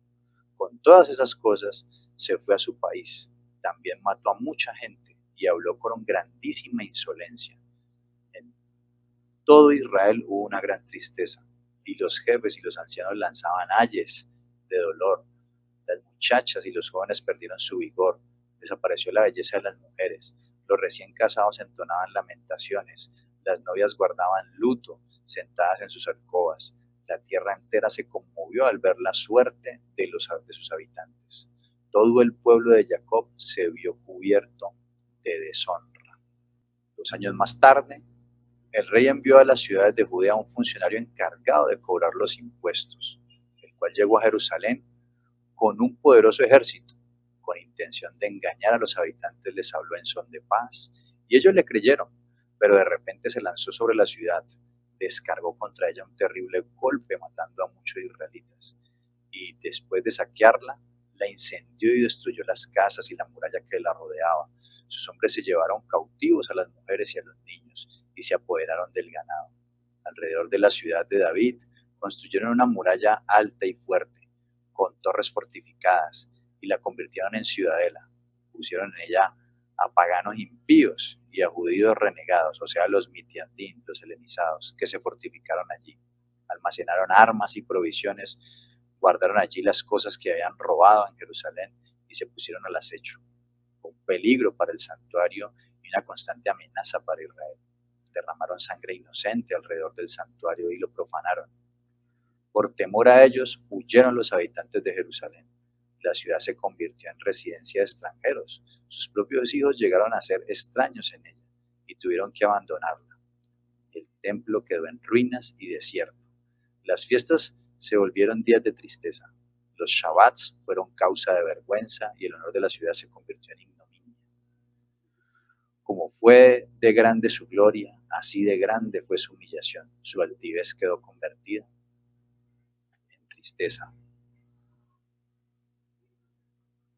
Con todas esas cosas se fue a su país. También mató a mucha gente y habló con grandísima insolencia. En todo Israel hubo una gran tristeza, y los jefes y los ancianos lanzaban ayes de dolor. Las muchachas y los jóvenes perdieron su vigor, desapareció la belleza de las mujeres, los recién casados entonaban lamentaciones, las novias guardaban luto sentadas en sus alcobas. La tierra entera se conmovió al ver la suerte de sus habitantes. Todo el pueblo de Jacob se vio cubierto de deshonra. 2 años más tarde, el rey envió a las ciudades de Judea a un funcionario encargado de cobrar los impuestos, el cual llegó a Jerusalén con un poderoso ejército. Con intención de engañar a los habitantes les habló en son de paz, y ellos le creyeron, pero de repente se lanzó sobre la ciudad, descargó contra ella un terrible golpe matando a muchos israelitas, y después de saquearla, la incendió y destruyó las casas y la muralla que la rodeaba. Sus hombres se llevaron cautivos a las mujeres y a los niños, y se apoderaron del ganado. Alrededor de la ciudad de David, construyeron una muralla alta y fuerte, con torres fortificadas, y la convirtieron en ciudadela. Pusieron en ella a paganos impíos y a judíos renegados, o sea, los mitiandín, los helenizados, que se fortificaron allí. Almacenaron armas y provisiones, guardaron allí las cosas que habían robado en Jerusalén y se pusieron al acecho. Fue un peligro para el santuario y una constante amenaza para Israel. Derramaron sangre inocente alrededor del santuario y lo profanaron. Por temor a ellos, huyeron los habitantes de Jerusalén. La ciudad se convirtió en residencia de extranjeros. Sus propios hijos llegaron a ser extraños en ella y tuvieron que abandonarla. El templo quedó en ruinas y desierto. Las fiestas se volvieron días de tristeza. Los shabbats fueron causa de vergüenza y el honor de la ciudad se convirtió en ignominia. Como fue de grande su gloria, así de grande fue su humillación. Su altivez quedó convertida en tristeza.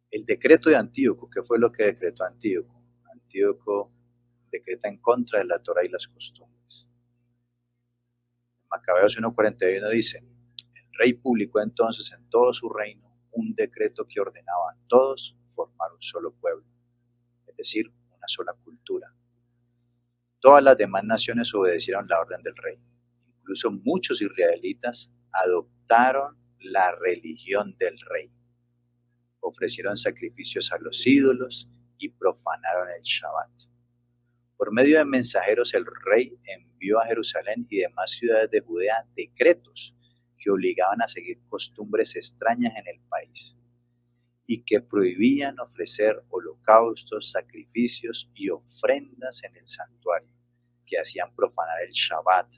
El decreto de Antíoco, ¿qué fue lo que decretó Antíoco? Antíoco decreta en contra de la Torá y las costumbres. Macabeos 1:41 dice: el rey publicó entonces en todo su reino un decreto que ordenaba a todos formar un solo pueblo, es decir, una sola cultura. Todas las demás naciones obedecieron la orden del rey. Incluso muchos israelitas adoptaron la religión del rey. Ofrecieron sacrificios a los ídolos y profanaron el Shabbat. Por medio de mensajeros el rey envió a Jerusalén y demás ciudades de Judea decretos que obligaban a seguir costumbres extrañas en el país y que prohibían ofrecer holocaustos, sacrificios y ofrendas en el santuario, que hacían profanar el Shabbat,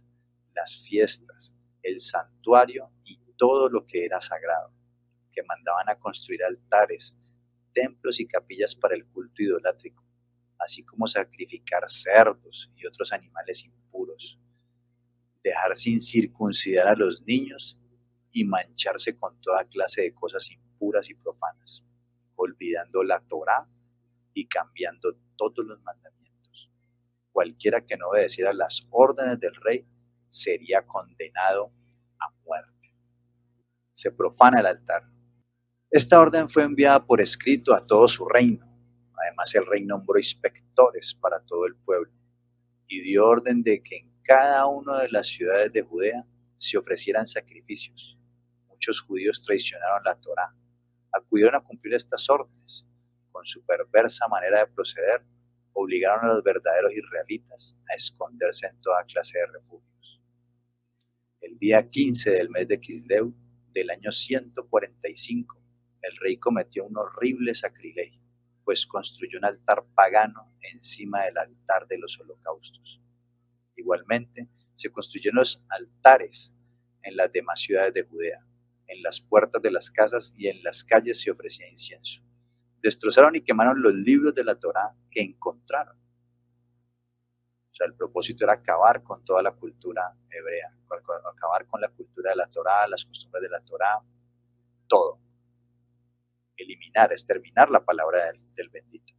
las fiestas, el santuario y todo lo que era sagrado, que mandaban a construir altares, templos y capillas para el culto idolátrico, así como sacrificar cerdos y otros animales impuros, dejar sin circuncidar a los niños y mancharse con toda clase de cosas impuras y profanas, olvidando la Torá y cambiando todos los mandamientos. Cualquiera que no obedeciera las órdenes del rey sería condenado a muerte. Se profana el altar. Esta orden fue enviada por escrito a todo su reino. Además, el rey nombró inspectores para todo el pueblo y dio orden de que en cada una de las ciudades de Judea se ofrecieran sacrificios. Muchos judíos traicionaron la Torá, acudieron a cumplir estas órdenes. Con su perversa manera de proceder, obligaron a los verdaderos israelitas a esconderse en toda clase de refugios. El día 15 del mes de Quisleu del año 145, el rey cometió un horrible sacrilegio, pues construyó un altar pagano encima del altar de los holocaustos. Igualmente, se construyeron los altares en las demás ciudades de Judea. En las puertas de las casas y en las calles se ofrecía incienso. Destrozaron y quemaron los libros de la Torá que encontraron. O sea, el propósito era acabar con toda la cultura hebrea, acabar con la cultura de la Torá, las costumbres de la Torá, todo. Eliminar, exterminar la palabra del bendito.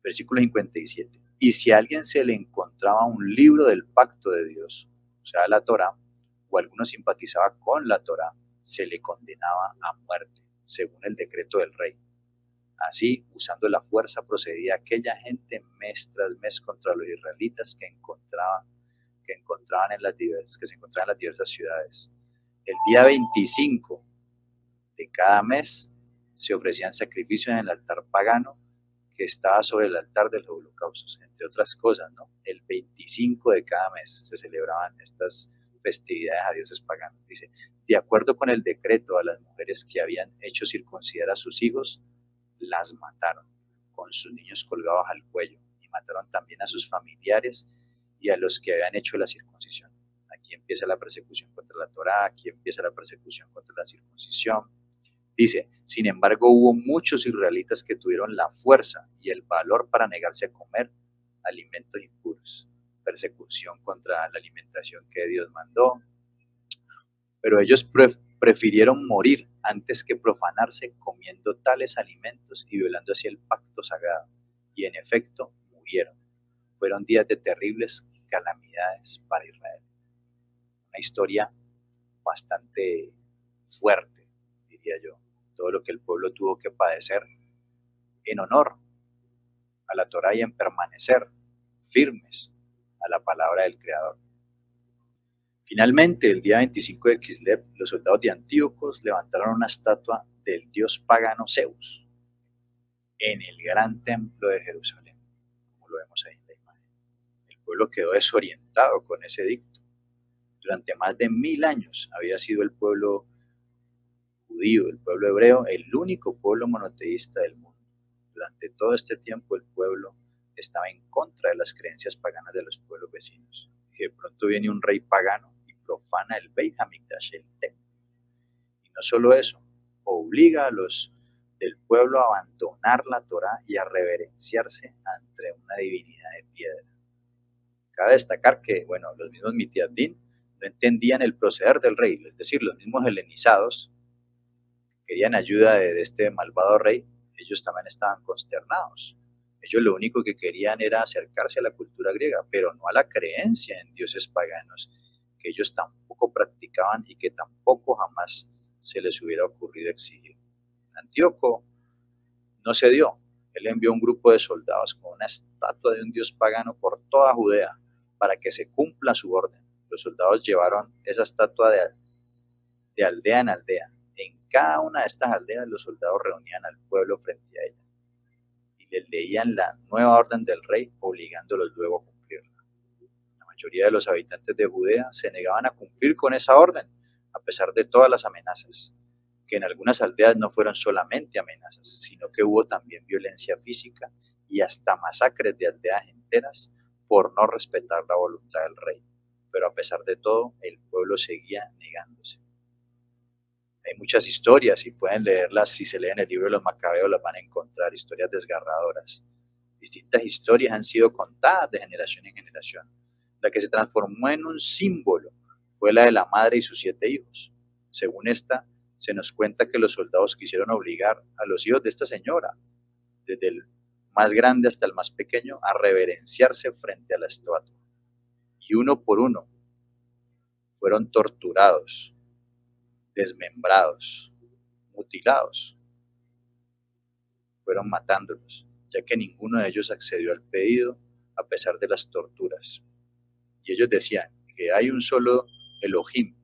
Versículo 57. Y si a alguien se le encontraba un libro del pacto de Dios, o sea, la Torá, o alguno simpatizaba con la Torá, se le condenaba a muerte, según el decreto del rey. Así, usando la fuerza, procedía aquella gente mes tras mes contra los israelitas que se encontraban en las diversas ciudades. El día 25 de cada mes se ofrecían sacrificios en el altar pagano que estaba sobre el altar de los holocaustos, entre otras cosas, ¿no? El 25 de cada mes se celebraban estas festividades a dioses paganos. Dice, de acuerdo con el decreto, a las mujeres que habían hecho circuncidar a sus hijos, las mataron, con sus niños colgados al cuello, y mataron también a sus familiares y a los que habían hecho la circuncisión. Aquí empieza la persecución contra la Torá, aquí empieza la persecución contra la circuncisión. Dice, sin embargo, hubo muchos israelitas que tuvieron la fuerza y el valor para negarse a comer alimentos impuros. Persecución contra la alimentación que Dios mandó. Pero ellos prefirieron morir antes que profanarse comiendo tales alimentos y violando así el pacto sagrado. Y en efecto, murieron. Fueron días de terribles calamidades para Israel. Una historia bastante fuerte, diría yo. Todo lo que el pueblo tuvo que padecer en honor a la Torá y en permanecer firmes a la palabra del Creador. Finalmente, el día 25 de Kislev, los soldados de Antíocos levantaron una estatua del dios pagano Zeus en el gran templo de Jerusalén, como lo vemos ahí en la imagen. El pueblo quedó desorientado con ese edicto. Durante más de 1000 años había sido el pueblo judío, el pueblo hebreo, el único pueblo monoteísta del mundo. Durante todo este tiempo el pueblo estaba en contra de las creencias paganas de los pueblos vecinos. Y de pronto viene un rey pagano y profana el Beit Hamikdash, el templo. Y no solo eso, obliga a los del pueblo a abandonar la Torá y a reverenciarse ante una divinidad de piedra. Cabe destacar que, bueno, los mismos Mitiadín no entendían el proceder del rey, es decir, los mismos helenizados querían ayuda de este malvado rey, ellos también estaban consternados. Ellos lo único que querían era acercarse a la cultura griega, pero no a la creencia en dioses paganos, que ellos tampoco practicaban y que tampoco jamás se les hubiera ocurrido exigir. Antíoco no cedió. Él envió un grupo de soldados con una estatua de un dios pagano por toda Judea para que se cumpla su orden. Los soldados llevaron esa estatua de aldea en aldea. En cada una de estas aldeas los soldados reunían al pueblo frente a ella y les leían la nueva orden del rey, obligándolos luego a cumplirla. La mayoría de los habitantes de Judea se negaban a cumplir con esa orden, a pesar de todas las amenazas, que en algunas aldeas no fueron solamente amenazas, sino que hubo también violencia física y hasta masacres de aldeas enteras por no respetar la voluntad del rey. Pero a pesar de todo, el pueblo seguía negándose. Hay muchas historias y pueden leerlas, si se leen el libro de los Macabeos las van a encontrar, historias desgarradoras. Distintas historias han sido contadas de generación en generación. La que se transformó en un símbolo fue la de la madre y sus 7 hijos. Según esta, se nos cuenta que los soldados quisieron obligar a los hijos de esta señora, desde el más grande hasta el más pequeño, a reverenciarse frente a la estatua. Y uno por uno fueron torturados, desmembrados, mutilados. Fueron matándolos, ya que ninguno de ellos accedió al pedido a pesar de las torturas. Y ellos decían que hay un solo Elohim,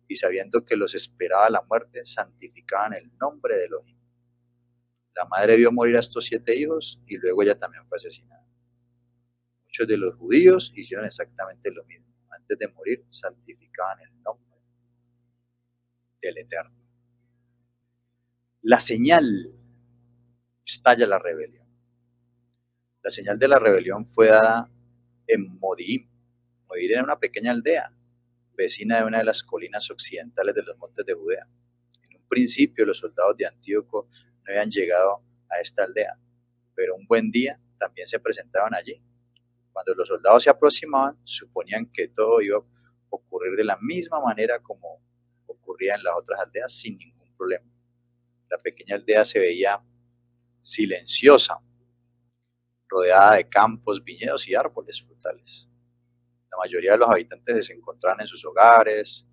y sabiendo que los esperaba la muerte, santificaban el nombre de Elohim. La madre vio morir a estos 7 hijos y luego ella también fue asesinada. Muchos de los judíos hicieron exactamente lo mismo. Antes de morir, santificaban el nombre del Eterno. La señal, estalla la rebelión. La señal de la rebelión fue dada en Modi'im. Modi'im era una pequeña aldea, vecina de una de las colinas occidentales de los montes de Judea. En un principio los soldados de Antíoco no habían llegado a esta aldea, pero un buen día también se presentaban allí. Cuando los soldados se aproximaban, suponían que todo iba a ocurrir de la misma manera como ocurría en las otras aldeas, sin ningún problema. La pequeña aldea se veía silenciosa, rodeada de campos, viñedos y árboles frutales. La mayoría de los habitantes se encontraban en sus hogares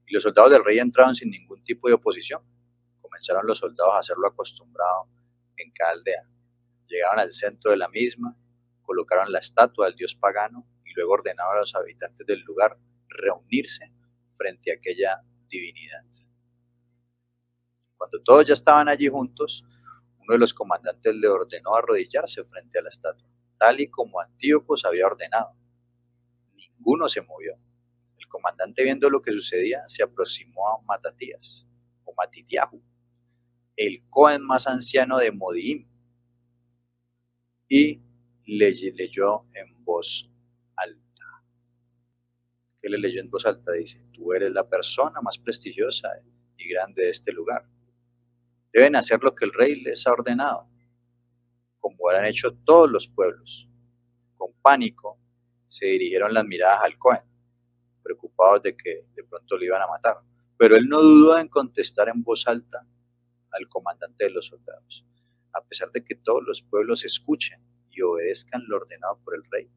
y los soldados del rey entraron sin ningún tipo de oposición. Comenzaron los soldados a hacer lo acostumbrado en cada aldea. Llegaron al centro de la misma, colocaron la estatua del dios pagano y luego ordenaron a los habitantes del lugar reunirse frente a aquella divinidad. Cuando todos ya estaban allí juntos, uno de los comandantes le ordenó arrodillarse frente a la estatua, tal y como Antíoco había ordenado. Ninguno se movió. El comandante, viendo lo que sucedía, se aproximó a Matatías, o Matitiahu, el cohen más anciano de Modiim, y le leyó en voz alta. ¿Qué le leyó en voz alta? Dice: tú eres la persona más prestigiosa y grande de este lugar. Deben hacer lo que el rey les ha ordenado, como lo han hecho todos los pueblos. Con pánico se dirigieron las miradas al cohen, preocupados de que de pronto lo iban a matar. Pero él no dudó en contestar en voz alta al comandante de los soldados: a pesar de que todos los pueblos escuchen y obedezcan lo ordenado por el rey,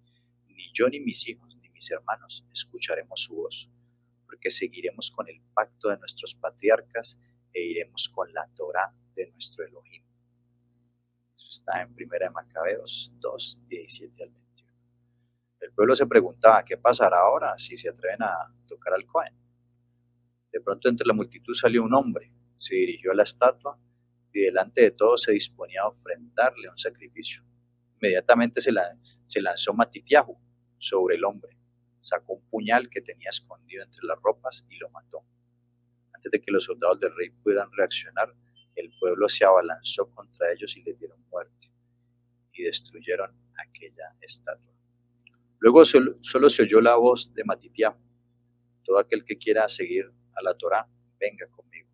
ni yo, ni mis hijos, ni mis hermanos escucharemos su voz, porque seguiremos con el pacto de nuestros patriarcas e iremos con la Torá de nuestro Elohim. Eso está en 1 de Macabeos 2, 17 al 21. El pueblo se preguntaba: ¿qué pasará ahora si se atreven a tocar al cohen? De pronto entre la multitud salió un hombre, se dirigió a la estatua y delante de todos se disponía a ofrendarle un sacrificio. Inmediatamente se lanzó Matitiahu sobre el hombre, sacó un puñal que tenía escondido entre las ropas y lo mató. Antes de que los soldados del rey pudieran reaccionar, el pueblo se abalanzó contra ellos y les dieron muerte y destruyeron aquella estatua. Luego solo se oyó la voz de Matitiahu: todo aquel que quiera seguir a la Torá, venga conmigo.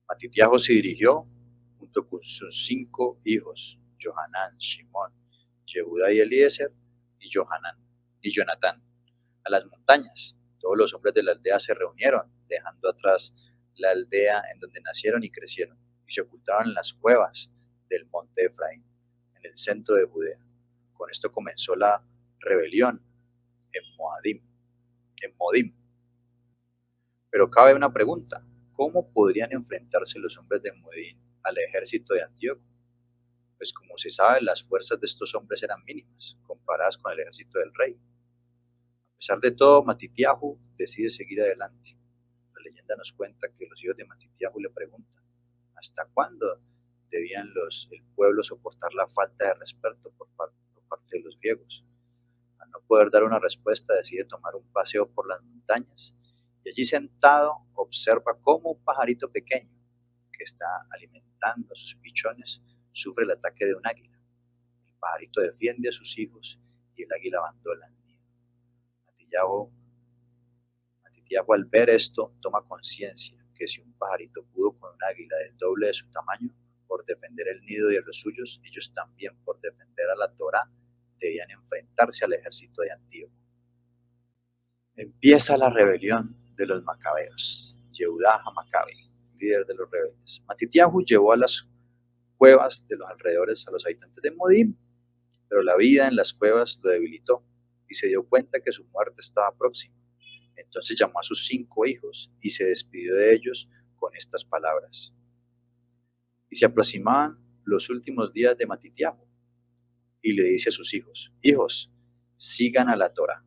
Matitiahu se dirigió junto con sus 5 hijos, Johanán, Shimón, Yehudá y Eliezer, y Jonatán, a las montañas. Todos los hombres de la aldea se reunieron, dejando atrás la aldea en donde nacieron y crecieron, y se ocultaron en las cuevas del monte Efraín, en el centro de Judea. Con esto comenzó la rebelión en Modim. Pero cabe una pregunta: ¿cómo podrían enfrentarse los hombres de Modim al ejército de Antíoco? Pues como se sabe, las fuerzas de estos hombres eran mínimas, comparadas con el ejército del rey. A pesar de todo, Matitiahu decide seguir adelante. La leyenda nos cuenta que los hijos de Matitiahu le preguntan: ¿hasta cuándo debían el pueblo soportar la falta de respeto por parte de los griegos? Al no poder dar una respuesta, decide tomar un paseo por las montañas y allí sentado observa cómo un pajarito pequeño que está alimentando a sus pichones sufre el ataque de un águila. El pajarito defiende a sus hijos y el águila abandona el nido. Matitiahu, al ver esto, toma conciencia que si un pajarito pudo con un águila del doble de su tamaño por defender el nido y a los suyos, ellos también, por defender a la Torá, debían enfrentarse al ejército de Antíoco. Empieza la rebelión de los macabeos. Yehudá Maccabi, líder de los rebeldes. Matitiahu llevó a las cuevas de los alrededores a los habitantes de Modim, pero la vida en las cuevas lo debilitó y se dio cuenta que su muerte estaba próxima. Entonces llamó a sus 5 hijos y se despidió de ellos con estas palabras: y se aproximaban los últimos días de Matitiahu, y le dice a sus hijos: hijos, sigan a la Torá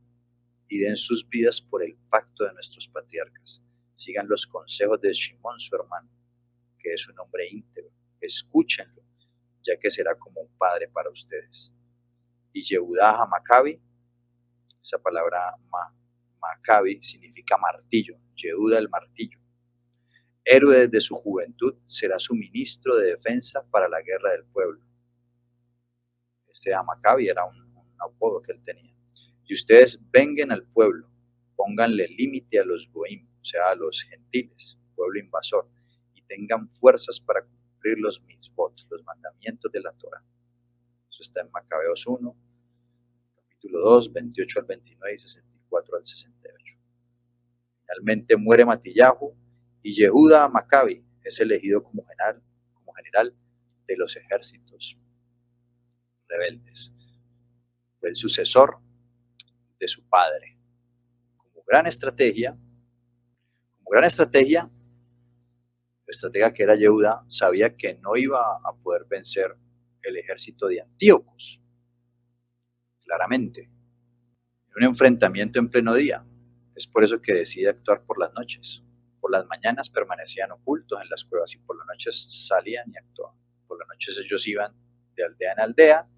y den sus vidas por el pacto de nuestros patriarcas. Sigan los consejos de Shimón, su hermano, que es un hombre íntegro. Escúchenlo, ya que será como un padre para ustedes. Y Yehudá Maccabi, esa palabra Maccabi significa martillo, Yehuda el martillo. Héroe desde su juventud, será su ministro de defensa para la guerra del pueblo. Este Maccabi era un apodo que él tenía. Y ustedes vengan al pueblo, pónganle límite a los goim, o sea, a los gentiles, pueblo invasor, y tengan fuerzas para cumplir los mitzvot, los mandamientos de la Torah. Eso está en Macabeos 1, capítulo 2, 28 al 29 y 64 al 68. Finalmente muere Matitiahu y Yehudá Maccabi es elegido como general de los ejércitos rebeldes. Fue el sucesor de su padre. Como gran estrategia, estratega que era Yehuda, sabía que no iba a poder vencer el ejército de Antíocos, claramente, en un enfrentamiento en pleno día. Es por eso que decide actuar por las noches. Por las mañanas permanecían ocultos en las cuevas y por las noches salían y actuaban. Por las noches ellos iban de aldea en aldea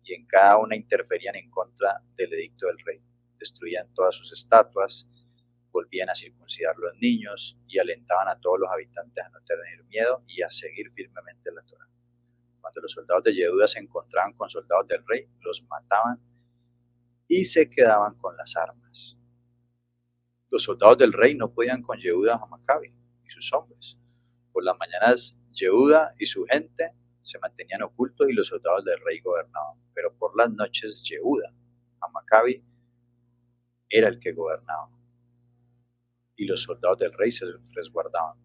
y en cada una interferían en contra del edicto del rey. Destruían todas sus estatuas, volvían a circuncidar los niños y alentaban a todos los habitantes a no tener miedo y a seguir firmemente la Torá. Cuando los soldados de Yehuda se encontraban con soldados del rey, los mataban y se quedaban con las armas. Los soldados del rey no podían con Yehuda a Maccabi y sus hombres. Por las mañanas Yehuda y su gente se mantenían ocultos y los soldados del rey gobernaban, pero por las noches Yehuda a Maccabi era el que gobernaba y los soldados del rey se resguardaban.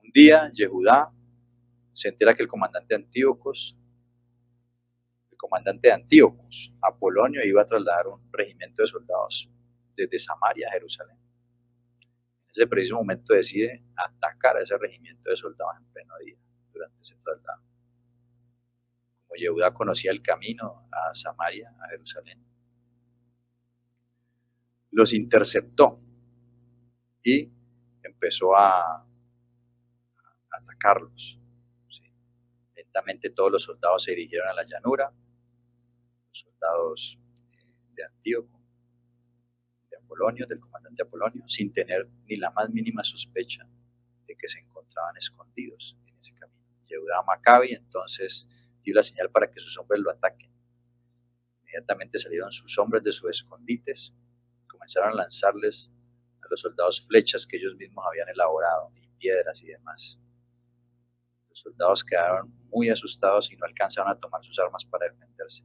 Un día Yehudá se entera que el comandante de Antíocos, Apolonio, iba a trasladar un regimiento de soldados desde Samaria a Jerusalén. En ese preciso momento decide atacar a ese regimiento de soldados en pleno día durante ese traslado. Como Yehudá conocía el camino a Samaria, a Jerusalén, los interceptó y empezó a atacarlos. ¿Sí? Lentamente todos los soldados se dirigieron a la llanura, los soldados de Antíoco, de Apolonio, del comandante Apolonio, sin tener ni la más mínima sospecha de que se encontraban escondidos en ese camino. Yehudá Maccabi entonces dio la señal para que sus hombres lo ataquen. Inmediatamente salieron sus hombres de sus escondites, comenzaron a lanzarles a los soldados flechas que ellos mismos habían elaborado, y piedras y demás. Los soldados quedaron muy asustados y no alcanzaron a tomar sus armas para defenderse.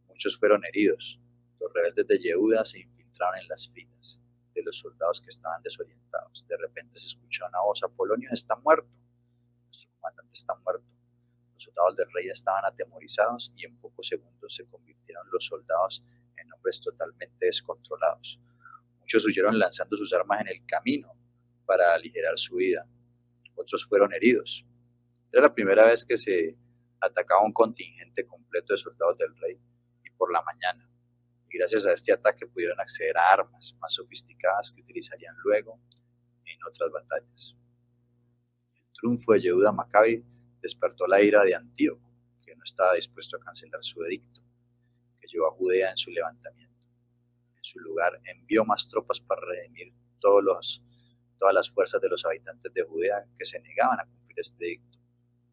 Muchos fueron heridos. Los rebeldes de Yehuda se infiltraron en las filas de los soldados que estaban desorientados. De repente se escuchó una voz: Apolonio está muerto, nuestro comandante está muerto. Los soldados del rey estaban atemorizados y en pocos segundos se convirtieron los soldados en hombres totalmente descontrolados. Muchos huyeron lanzando sus armas en el camino para aligerar su vida. Otros fueron heridos. Era la primera vez que se atacaba un contingente completo de soldados del rey y por la mañana. Y gracias a este ataque pudieron acceder a armas más sofisticadas que utilizarían luego en otras batallas. El triunfo de Yehuda Maccabi despertó la ira de Antíoco, que no estaba dispuesto a cancelar su edicto, que llevó a Judea en su levantamiento. En su lugar envió más tropas para redimir todas las fuerzas de los habitantes de Judea que se negaban a cumplir este edicto.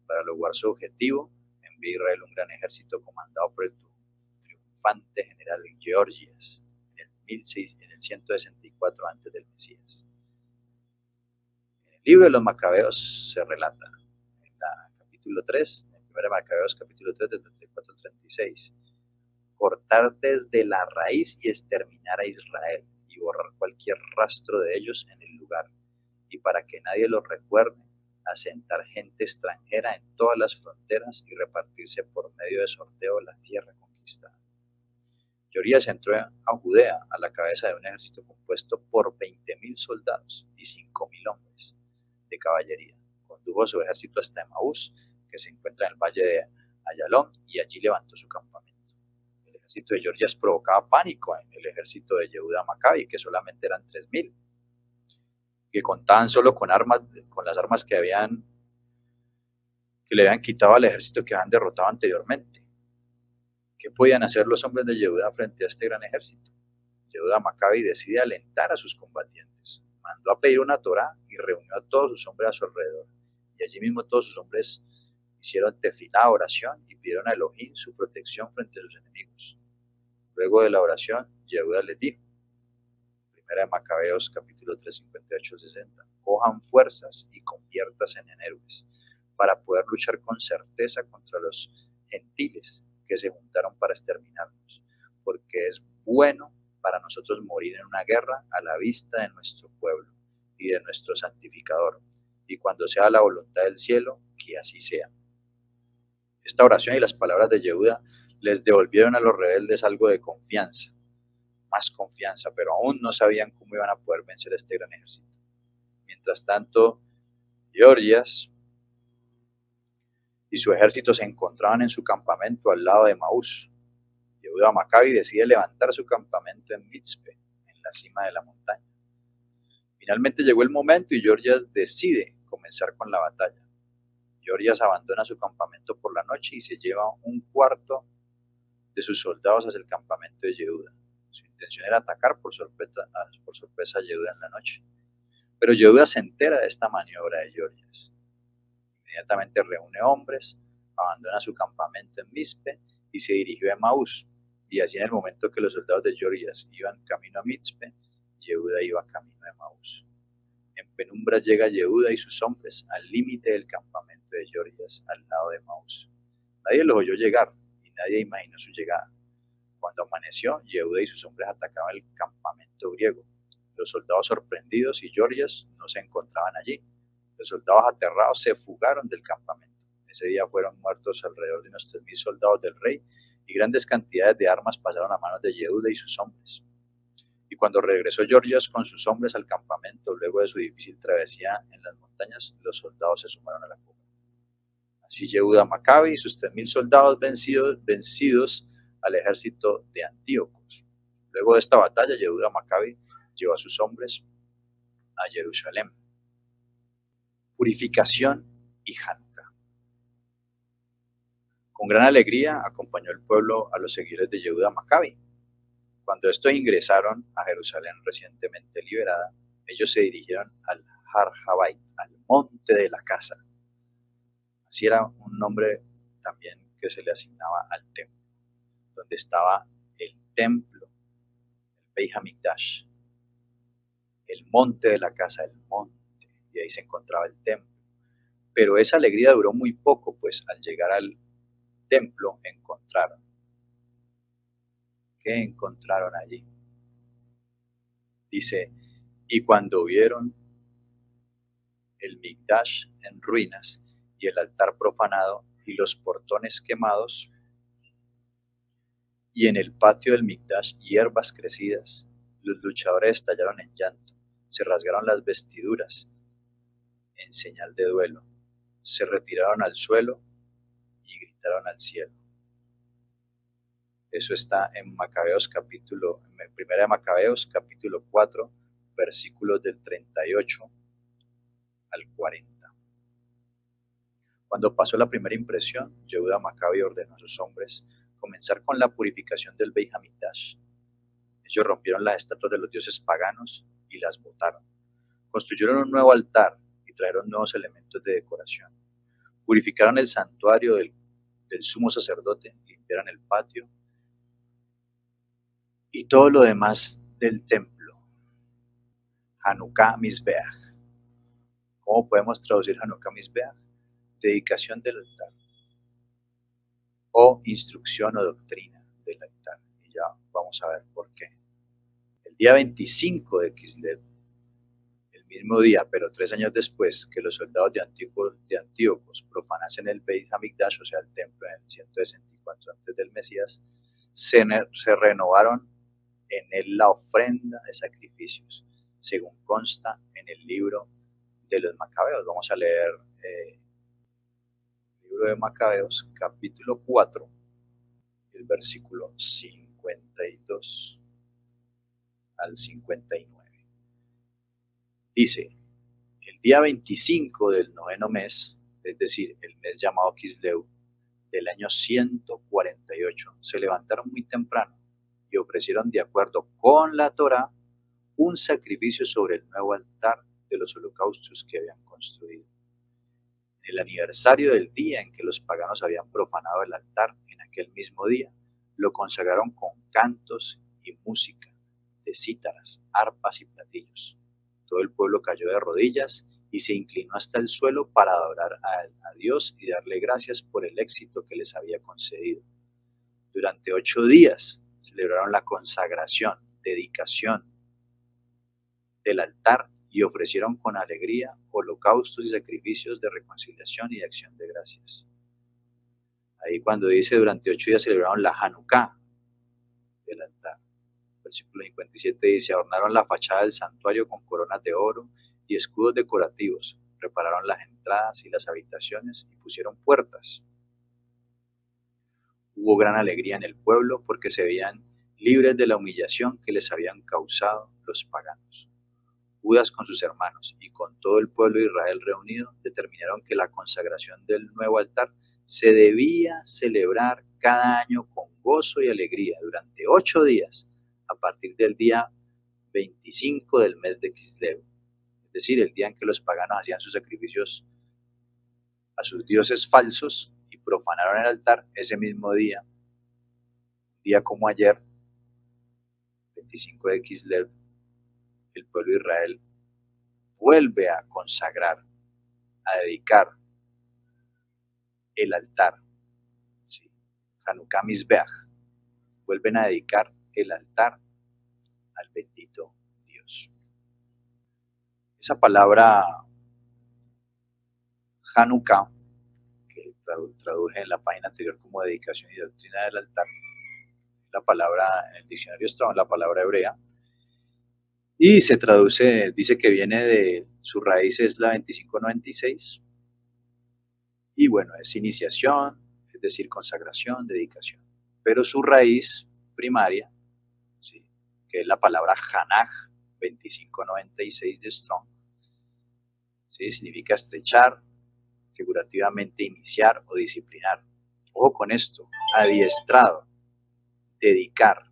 Para lograr su objetivo, envió a Israel un gran ejército comandado por el triunfante general Georgias en el 164 antes del Mesías. En el libro de los Macabeos se relata, en el capítulo 3, en el 1 Macabeos capítulo 3, del 34 al 36, cortar desde la raíz y exterminar a Israel y borrar cualquier rastro de ellos en el lugar, y para que nadie los recuerde, asentar gente extranjera en todas las fronteras y repartirse por medio de sorteo la tierra conquistada. Georgias entró a Judea a la cabeza de un ejército compuesto por 20.000 soldados y 5.000 hombres de caballería. Condujo a su ejército hasta Emaús, que se encuentra en el valle de Ayalón, y allí levantó su campamento. El ejército de Georgias provocaba pánico en el ejército de Yehuda Maccabi, que solamente eran 3.000, que contaban solo con las armas que le habían quitado al ejército que habían derrotado anteriormente. ¿Qué podían hacer los hombres de Yehuda frente a este gran ejército? Yehuda Maccabi decide alentar a sus combatientes. Mandó a pedir una Torá y reunió a todos sus hombres a su alrededor. Y allí mismo todos sus hombres hicieron tefilá, oración, y pidieron a Elohim su protección frente a sus enemigos. Luego de la oración, Yehuda les dijo, Primera de Macabeos capítulo 3, 58 al 60, cojan fuerzas y conviértanse en héroes para poder luchar con certeza contra los gentiles que se juntaron para exterminarnos, porque es bueno para nosotros morir en una guerra a la vista de nuestro pueblo y de nuestro santificador, y cuando sea la voluntad del cielo, que así sea. Esta oración y las palabras de Yehuda les devolvieron a los rebeldes algo de confianza, más confianza, pero aún no sabían cómo iban a poder vencer a este gran ejército. Mientras tanto, Georgias y su ejército se encontraban en su campamento al lado de Maús. Yehuda Maccabi decide levantar su campamento en Mizpe, en la cima de la montaña. Finalmente llegó el momento y Georgias decide comenzar con la batalla. Georgias abandona su campamento por la noche y se lleva un cuarto de sus soldados hacia el campamento de Yehuda. Su intención era atacar por sorpresa a Yehuda en la noche. Pero Yehuda se entera de esta maniobra de Georgias. Inmediatamente reúne hombres, abandona su campamento en Mizpe y se dirigió a Emaús. Y así en el momento que los soldados de Georgias iban camino a Mizpe, Yehuda iba camino a Emaús. En penumbras llega Yehuda y sus hombres al límite del campamento de Georgias, al lado de Emaús. Nadie los oyó llegar y nadie imaginó su llegada. Cuando amaneció, Yehuda y sus hombres atacaban el campamento griego. Los soldados sorprendidos y Georgias no se encontraban allí. Los soldados aterrados se fugaron del campamento. Ese día fueron muertos alrededor de unos 3.000 soldados del rey y grandes cantidades de armas pasaron a manos de Yehuda y sus hombres. Y cuando regresó Georgias con sus hombres al campamento, luego de su difícil travesía en las montañas, los soldados se sumaron a la fuga. Así Yehuda Maccabi y sus 3.000 soldados vencidos al ejército de Antíocos. Luego de esta batalla, Yehuda Maccabi llevó a sus hombres a Jerusalén. Purificación y Hanukkah. Con gran alegría acompañó el pueblo a los seguidores de Yehuda Maccabi. Cuando estos ingresaron a Jerusalén recientemente liberada, ellos se dirigieron al Har Habayit, al monte de la casa. Así era un nombre también que se le asignaba al templo, donde estaba el templo, el Beit HaMikdash, el monte de la casa, el monte, y ahí se encontraba el templo. Pero esa alegría duró muy poco, pues al llegar al templo encontraron. ¿Qué encontraron allí? Dice, y cuando vieron el Mikdash en ruinas y el altar profanado y los portones quemados, y en el patio del Mikdash hierbas crecidas, los luchadores estallaron en llanto, se rasgaron las vestiduras en señal de duelo, se retiraron al suelo y gritaron al cielo. Eso está en Primera de Macabeos, capítulo 4, versículos del 38 al 40. Cuando pasó la primera impresión, Yehuda Maccabi ordenó a sus hombres comenzar con la purificación del Beit HaMikdash. Ellos rompieron las estatuas de los dioses paganos y las botaron. Construyeron un nuevo altar y trajeron nuevos elementos de decoración. Purificaron el santuario del sumo sacerdote, limpiaron el patio y todo lo demás del templo. Hanukkah Mizbeach. ¿Cómo podemos traducir Hanukkah Mizbeach? Dedicación del altar o instrucción o doctrina del altar. Y ya vamos a ver por qué. El día 25 de Kislev, el mismo día, pero 3 años después que los soldados de Antíocos profanasen el Beit HaMikdash, o sea, el templo en el 164 antes del Mesías, se renovaron en él la ofrenda de sacrificios, según consta en el libro de los Macabeos. Vamos a leer el libro de Macabeos, capítulo 4, el versículo 52 al 59. Dice, el día 25 del noveno mes, es decir, el mes llamado Kislev, del año 148, se levantaron muy temprano y ofrecieron de acuerdo con la Torá un sacrificio sobre el nuevo altar de los holocaustos que habían construido. En el aniversario del día en que los paganos habían profanado el altar, en aquel mismo día, lo consagraron con cantos y música de cítaras, arpas y platillos. Todo el pueblo cayó de rodillas y se inclinó hasta el suelo para adorar a Dios y darle gracias por el éxito que les había concedido. Durante 8 días celebraron la consagración, dedicación del altar y ofrecieron con alegría holocaustos y sacrificios de reconciliación y de acción de gracias. Ahí cuando dice durante 8 días celebraron la Hanukkah del altar. Versículo 57 dice, adornaron la fachada del santuario con coronas de oro y escudos decorativos, prepararon las entradas y las habitaciones y pusieron puertas. Hubo gran alegría en el pueblo porque se veían libres de la humillación que les habían causado los paganos. Judas con sus hermanos y con todo el pueblo de Israel reunido determinaron que la consagración del nuevo altar se debía celebrar cada año con gozo y alegría durante 8 días a partir del día 25 del mes de Kislev, es decir, el día en que los paganos hacían sus sacrificios a sus dioses falsos y profanaron el altar. Ese mismo día, día como ayer, 25 de Kislev, el pueblo de Israel vuelve a consagrar, a dedicar el altar, ¿sí? Hanukkah Mizbeach, vuelven a dedicar el altar al bendito Dios. Esa palabra Hanukkah, que traduje en la página anterior como dedicación y doctrina del altar, la palabra en el diccionario Strong, la palabra hebrea, y se traduce, dice que viene de, su raíz es la 2596, y bueno, es iniciación, es decir, consagración, dedicación, pero su raíz primaria, ¿sí?, que es la palabra Hanaj, 2596 de Strong, ¿sí?, significa estrechar, figurativamente iniciar o disciplinar. Ojo con esto, adiestrado, dedicar,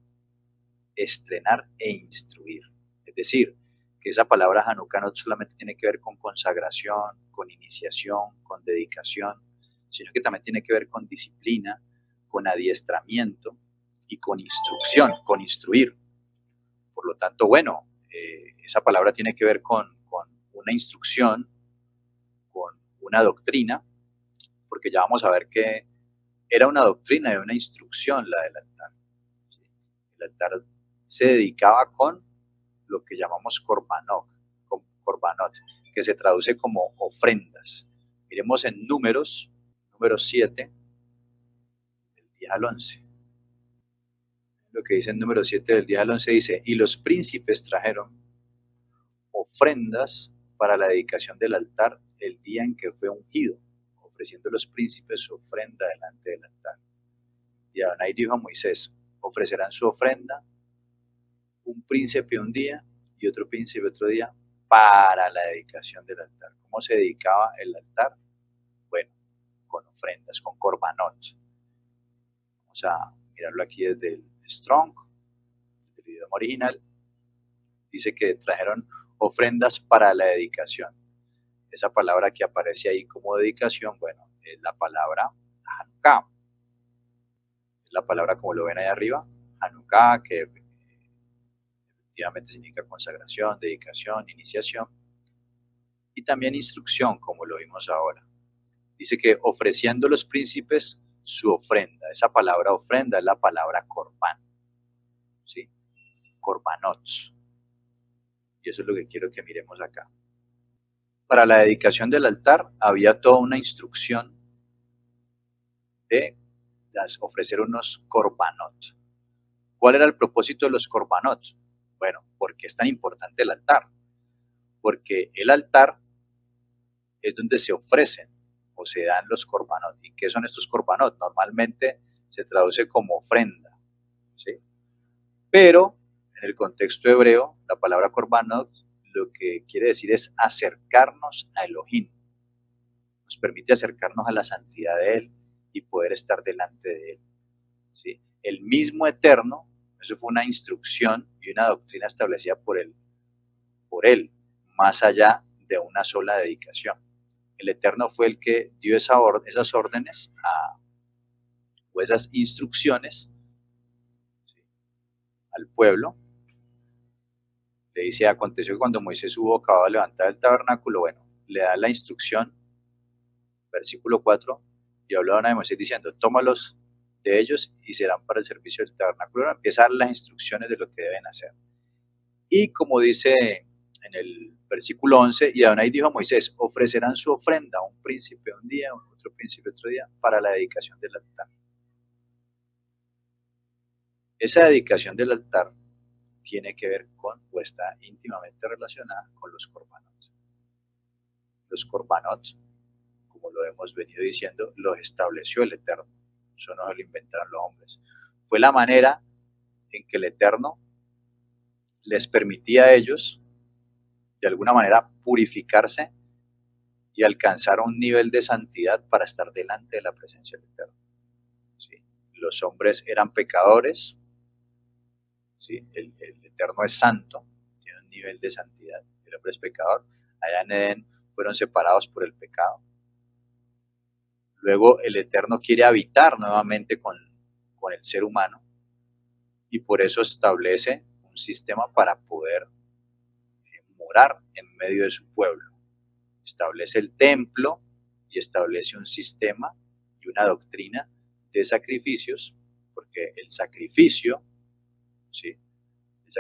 estrenar e instruir. Es decir, que esa palabra Hanukkah no solamente tiene que ver con consagración, con iniciación, con dedicación, sino que también tiene que ver con disciplina, con adiestramiento y con instrucción, con instruir. Por lo tanto, bueno, esa palabra tiene que ver con una instrucción, con una doctrina, porque ya vamos a ver que era una doctrina y una instrucción la del altar. ¿Sí? El altar se dedicaba con lo que llamamos korbanot, que se traduce como ofrendas. Miremos en número 7, del 10 al 11. Lo que dice en número 7 del 10 al 11 dice, y los príncipes trajeron ofrendas para la dedicación del altar el día en que fue ungido, ofreciendo los príncipes su ofrenda delante del altar. Y Adonai dijo a Moisés, ofrecerán su ofrenda un príncipe un día y otro príncipe otro día para la dedicación del altar. ¿Cómo se dedicaba el altar? Bueno, con ofrendas, con korbanot. Vamos a mirarlo aquí desde el Strong, del idioma original. Dice que trajeron ofrendas para la dedicación. Esa palabra que aparece ahí como dedicación, bueno, es la palabra Hanukkah. Es la palabra como lo ven ahí arriba, Hanukkah, que efectivamente significa consagración, dedicación, iniciación, y también instrucción, como lo vimos ahora. Dice que ofreciendo los príncipes su ofrenda. Esa palabra ofrenda es la palabra korban, ¿sí? Korbanot. Y eso es lo que quiero que miremos acá. Para la dedicación del altar había toda una instrucción de ofrecer unos korbanot. ¿Cuál era el propósito de los korbanot? Bueno, ¿por qué es tan importante el altar? Porque el altar es donde se ofrecen o se dan los korbanot. ¿Y qué son estos korbanot? Normalmente se traduce como ofrenda, ¿sí? Pero en el contexto hebreo, la palabra korbanot lo que quiere decir es acercarnos a Elohim. Nos permite acercarnos a la santidad de Él y poder estar delante de Él, ¿sí? El mismo Eterno, eso fue una instrucción y una doctrina establecida por Él, más allá de una sola dedicación. El Eterno fue el que dio esas órdenes o esas instrucciones, ¿sí?, al pueblo. Le dice, aconteció que cuando Moisés hubo acabado de levantar el tabernáculo, bueno, le da la instrucción, versículo 4, y habló a Moisés diciendo, tómalos de ellos y serán para el servicio del tabernáculo. Empieza a dar las instrucciones de lo que deben hacer. Y como dice en el versículo 11, y Adonai dijo a Moisés, ofrecerán su ofrenda, un príncipe un día, otro príncipe otro día, para la dedicación del altar. Esa dedicación del altar tiene que ver con, o está íntimamente relacionada con los korbanot. Los korbanot, como lo hemos venido diciendo, los estableció el Eterno. Eso no lo inventaron los hombres. Fue la manera en que el Eterno les permitía a ellos, de alguna manera, purificarse y alcanzar un nivel de santidad para estar delante de la presencia del Eterno. ¿Sí? Los hombres eran pecadores, ¿sí? El Eterno es santo, tiene un nivel de santidad. El hombre es pecador. Allá en Edén fueron separados por el pecado. Luego el Eterno quiere habitar nuevamente con el ser humano y por eso establece un sistema para poder morar en medio de su pueblo. Establece el templo y establece un sistema y una doctrina de sacrificios, porque el sacrificio, ¿sí? El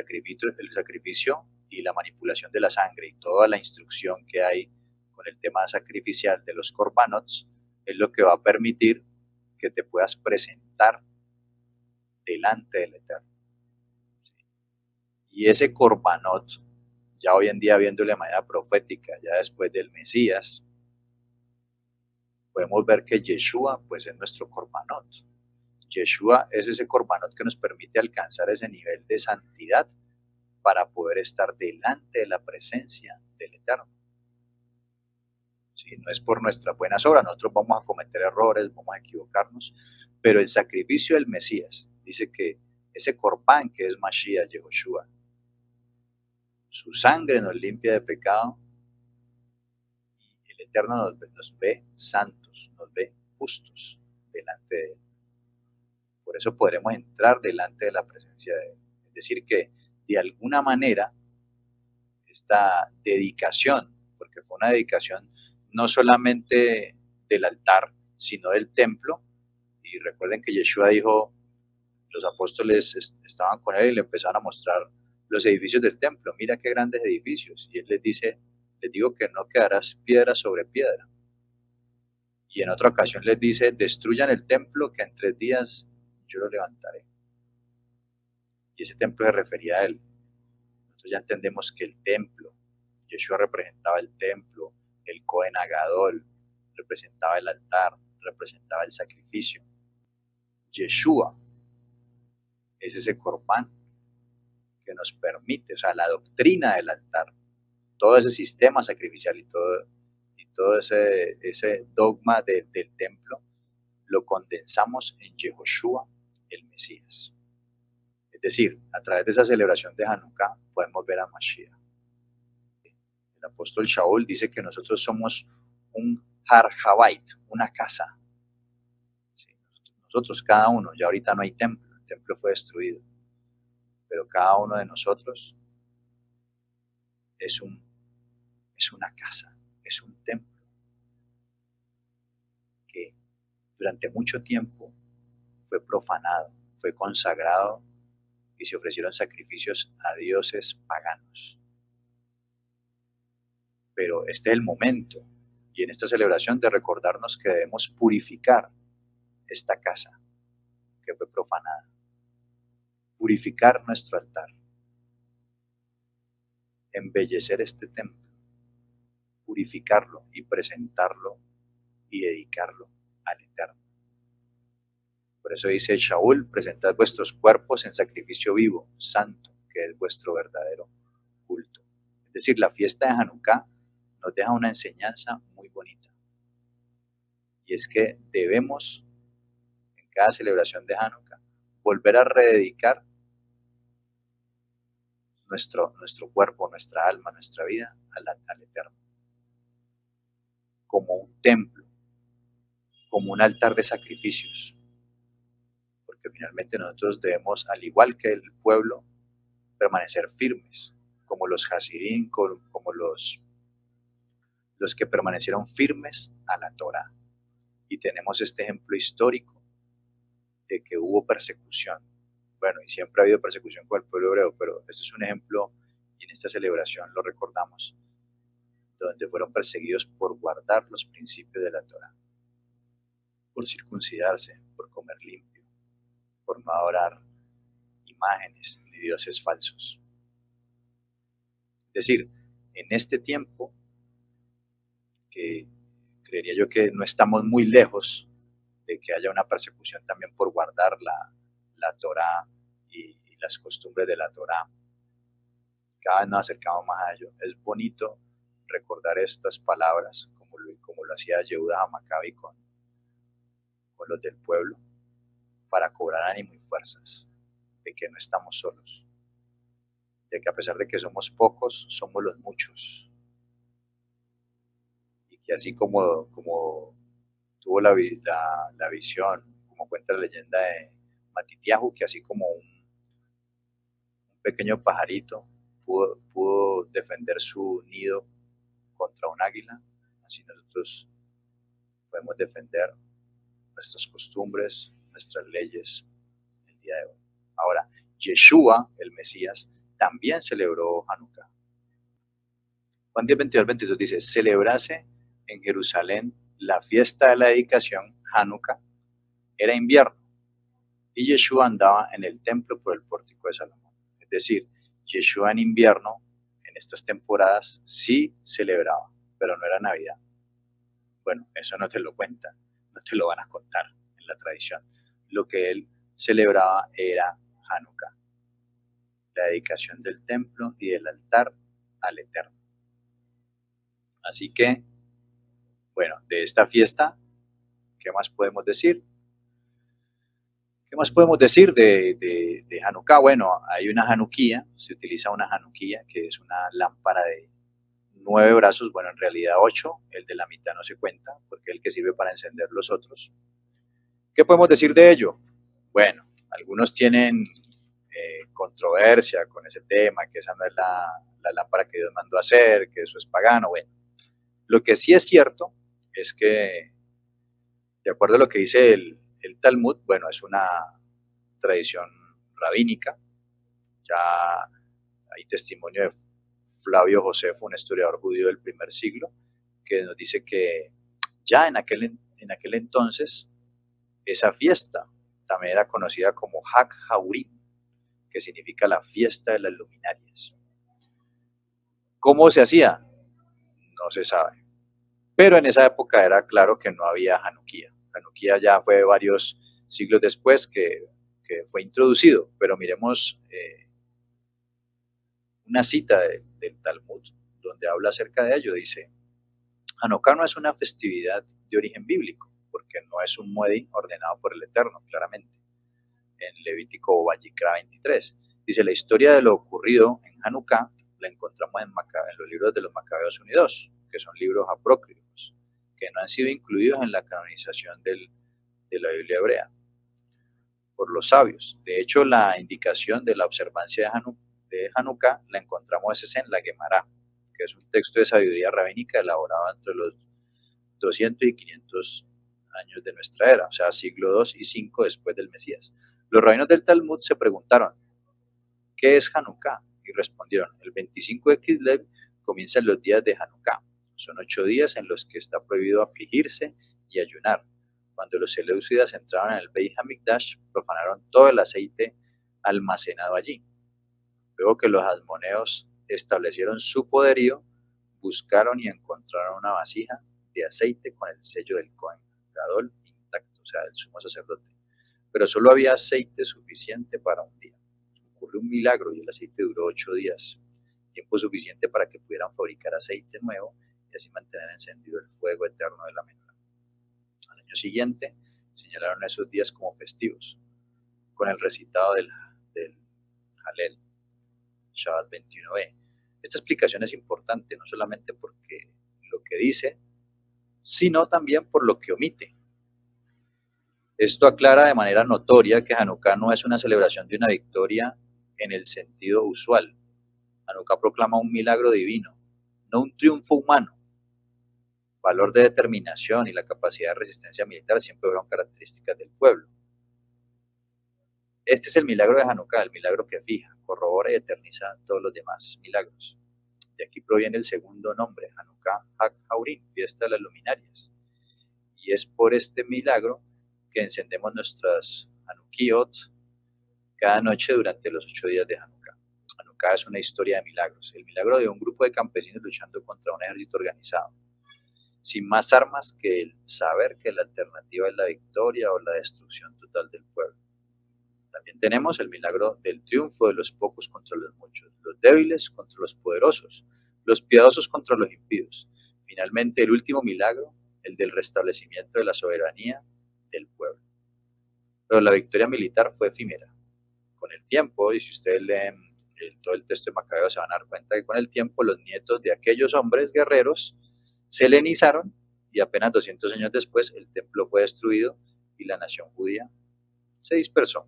sacrificio y la manipulación de la sangre y toda la instrucción que hay con el tema sacrificial de los corbanots es lo que va a permitir que te puedas presentar delante del Eterno. Y ese corbanot, ya hoy en día viéndolo de manera profética, ya después del Mesías, podemos ver que Yeshua pues es nuestro corbanot. Yeshua es ese corbanot que nos permite alcanzar ese nivel de santidad para poder estar delante de la presencia del Eterno. ¿Sí? No es por nuestras buenas obras, nosotros vamos a cometer errores, vamos a equivocarnos, pero el sacrificio del Mesías dice que ese corbán que es Mashiach, Yehoshua, su sangre nos limpia de pecado y el Eterno nos ve santos, nos ve justos delante de Él. Por eso podremos entrar delante de la presencia de Él. Es decir, que de alguna manera esta dedicación, porque fue una dedicación no solamente del altar, sino del templo, y recuerden que Yeshua dijo, los apóstoles estaban con él y le empezaron a mostrar los edificios del templo, mira qué grandes edificios, y él les dice, les digo que no quedará piedra sobre piedra. Y en otra ocasión les dice, destruyan el templo que en 3 días yo lo levantaré. Y ese templo se refería a él. Nosotros ya entendemos que el templo, Yeshua representaba el templo, el Cohen Agadol representaba el altar, representaba el sacrificio. Yeshua es ese corbán que nos permite, o sea, la doctrina del altar, todo ese sistema sacrificial y todo ese dogma del templo, lo condensamos en Yehoshua, el Mesías. Es decir, a través de esa celebración de Hanukkah podemos ver a Mashiach. El apóstol Shaul dice que nosotros somos un Har Habait, una casa. ¿Sí? Nosotros, cada uno, ya ahorita no hay templo, el templo fue destruido, pero cada uno de nosotros es una casa, es un templo que durante mucho tiempo fue profanado, fue consagrado y se ofrecieron sacrificios a dioses paganos. Pero este es el momento y en esta celebración de recordarnos que debemos purificar esta casa que fue profanada, purificar nuestro altar, embellecer este templo, purificarlo y presentarlo y dedicarlo al Eterno. Por eso dice Shaul, presentad vuestros cuerpos en sacrificio vivo, santo, que es vuestro verdadero culto. Es decir, la fiesta de Hanukkah nos deja una enseñanza muy bonita. Y es que debemos, en cada celebración de Hanukkah, volver a rededicar nuestro cuerpo, nuestra alma, nuestra vida al Eterno. Como un templo, como un altar de sacrificios. Porque finalmente nosotros debemos, al igual que el pueblo, permanecer firmes, como los Hasidim, como los que permanecieron firmes a la Torah. Y tenemos este ejemplo histórico de que hubo persecución. Bueno, y siempre ha habido persecución con el pueblo hebreo, pero este es un ejemplo, y en esta celebración lo recordamos, donde fueron perseguidos por guardar los principios de la Torah, por circuncidarse, por comer limpio, por no adorar imágenes ni dioses falsos. Es decir, en este tiempo que creería yo que no estamos muy lejos de que haya una persecución también por guardar la Torá y las costumbres de la Torá. Cada vez nos acercamos más a ello. Es bonito recordar estas palabras, como lo hacía Yehuda Maccabi con los del pueblo, para cobrar ánimo y fuerzas de que no estamos solos, de que a pesar de que somos pocos, somos los muchos, y que así como tuvo la visión, como cuenta la leyenda de Matitiahu, que así como un pequeño pajarito pudo defender su nido contra un águila, así nosotros podemos defender nuestras costumbres, nuestras leyes el día de hoy. Ahora, Yeshua, el Mesías, también celebró Hanukkah. Juan 10, 22, 22 dice, celebrase en Jerusalén la fiesta de la dedicación, Hanukkah, era invierno, y Yeshua andaba en el templo por el pórtico de Salomón. Es decir, Yeshua en invierno, en estas temporadas, sí celebraba, pero no era Navidad. Bueno, eso no te lo cuentan, no te lo van a contar en la tradición. Lo que él celebraba era Hanukkah, la dedicación del templo y del altar al Eterno. Así que, bueno, de esta fiesta, ¿qué más podemos decir? ¿Qué más podemos decir de Hanukkah? Bueno, hay una Hanukkía, se utiliza una Hanukkía, que es una lámpara de 9 brazos, bueno, en realidad 8, el de la mitad no se cuenta, porque es el que sirve para encender los otros. ¿Qué podemos decir de ello? Bueno, algunos tienen controversia con ese tema, que esa no es la lámpara que Dios mandó a hacer, que eso es pagano. Bueno, lo que sí es cierto es que, de acuerdo a lo que dice el Talmud, bueno, es una tradición rabínica, ya hay testimonio de Flavio Josefo, un historiador judío del primer siglo, que nos dice que ya en aquel entonces esa fiesta también era conocida como Hag Haurim, que significa la fiesta de las luminarias. ¿Cómo se hacía? No se sabe. Pero en esa época era claro que no había Hanukkah. Hanukkah ya fue varios siglos después que fue introducido, pero miremos una cita del Talmud donde habla acerca de ello. Dice, Hanukkah no es una festividad de origen bíblico, porque no es un muedi ordenado por el Eterno, claramente. En Levítico Vayikra 23. Dice, la historia de lo ocurrido en Hanukkah la encontramos en los libros de los Macabeos Unidos, que son libros apócrifos, que no han sido incluidos en la canonización de la Biblia hebrea por los sabios. De hecho, la indicación de la observancia de Hanukkah la encontramos en la Gemara, que es un texto de sabiduría rabínica elaborado entre los 200 y 500 años de nuestra era, o sea, siglo II y V después del Mesías. Los rabinos del Talmud se preguntaron, ¿qué es Hanukkah? Y respondieron, el 25 de Kislev comienzan los días de Hanukkah. Son 8 días en los que está prohibido afligirse y ayunar. Cuando los seleucidas entraron en el Beit Hamikdash, profanaron todo el aceite almacenado allí. Luego que los asmoneos establecieron su poderío, buscaron y encontraron una vasija de aceite con el sello del Cohen Gadol intacto, o sea, del sumo sacerdote. Pero solo había aceite suficiente para un día. Ocurrió un milagro y el aceite duró 8 días, tiempo suficiente para que pudieran fabricar aceite nuevo y así mantener encendido el fuego eterno de la menorá. Al año siguiente señalaron esos días como festivos, con el recitado del Halel, Shabbat 21b. Esta explicación es importante, no solamente porque lo que dice, sino también por lo que omite. Esto aclara de manera notoria que Hanukkah no es una celebración de una victoria en el sentido usual. Hanukkah proclama un milagro divino, no un triunfo humano. Valor de determinación y la capacidad de resistencia militar siempre fueron características del pueblo. Este es el milagro de Hanukkah, el milagro que fija, corrobora y eterniza todos los demás milagros. De aquí proviene el segundo nombre, Hanukkah Hag Haurim, fiesta de las luminarias. Y es por este milagro que encendemos nuestras Hanukkiot cada noche durante los 8 días de Hanukkah. Hanukkah es una historia de milagros, el milagro de un grupo de campesinos luchando contra un ejército organizado. sin más armas que el saber que la alternativa es la victoria o la destrucción total del pueblo. También tenemos el milagro del triunfo de los pocos contra los muchos, los débiles contra los poderosos, los piadosos contra los impíos. Finalmente, el último milagro, el del restablecimiento de la soberanía del pueblo. Pero la victoria militar fue efímera. Con el tiempo, y si ustedes leen todo el texto de Macabeo, se van a dar cuenta que con el tiempo los nietos de aquellos hombres guerreros se helenizaron y apenas 200 años después el templo fue destruido y la nación judía se dispersó.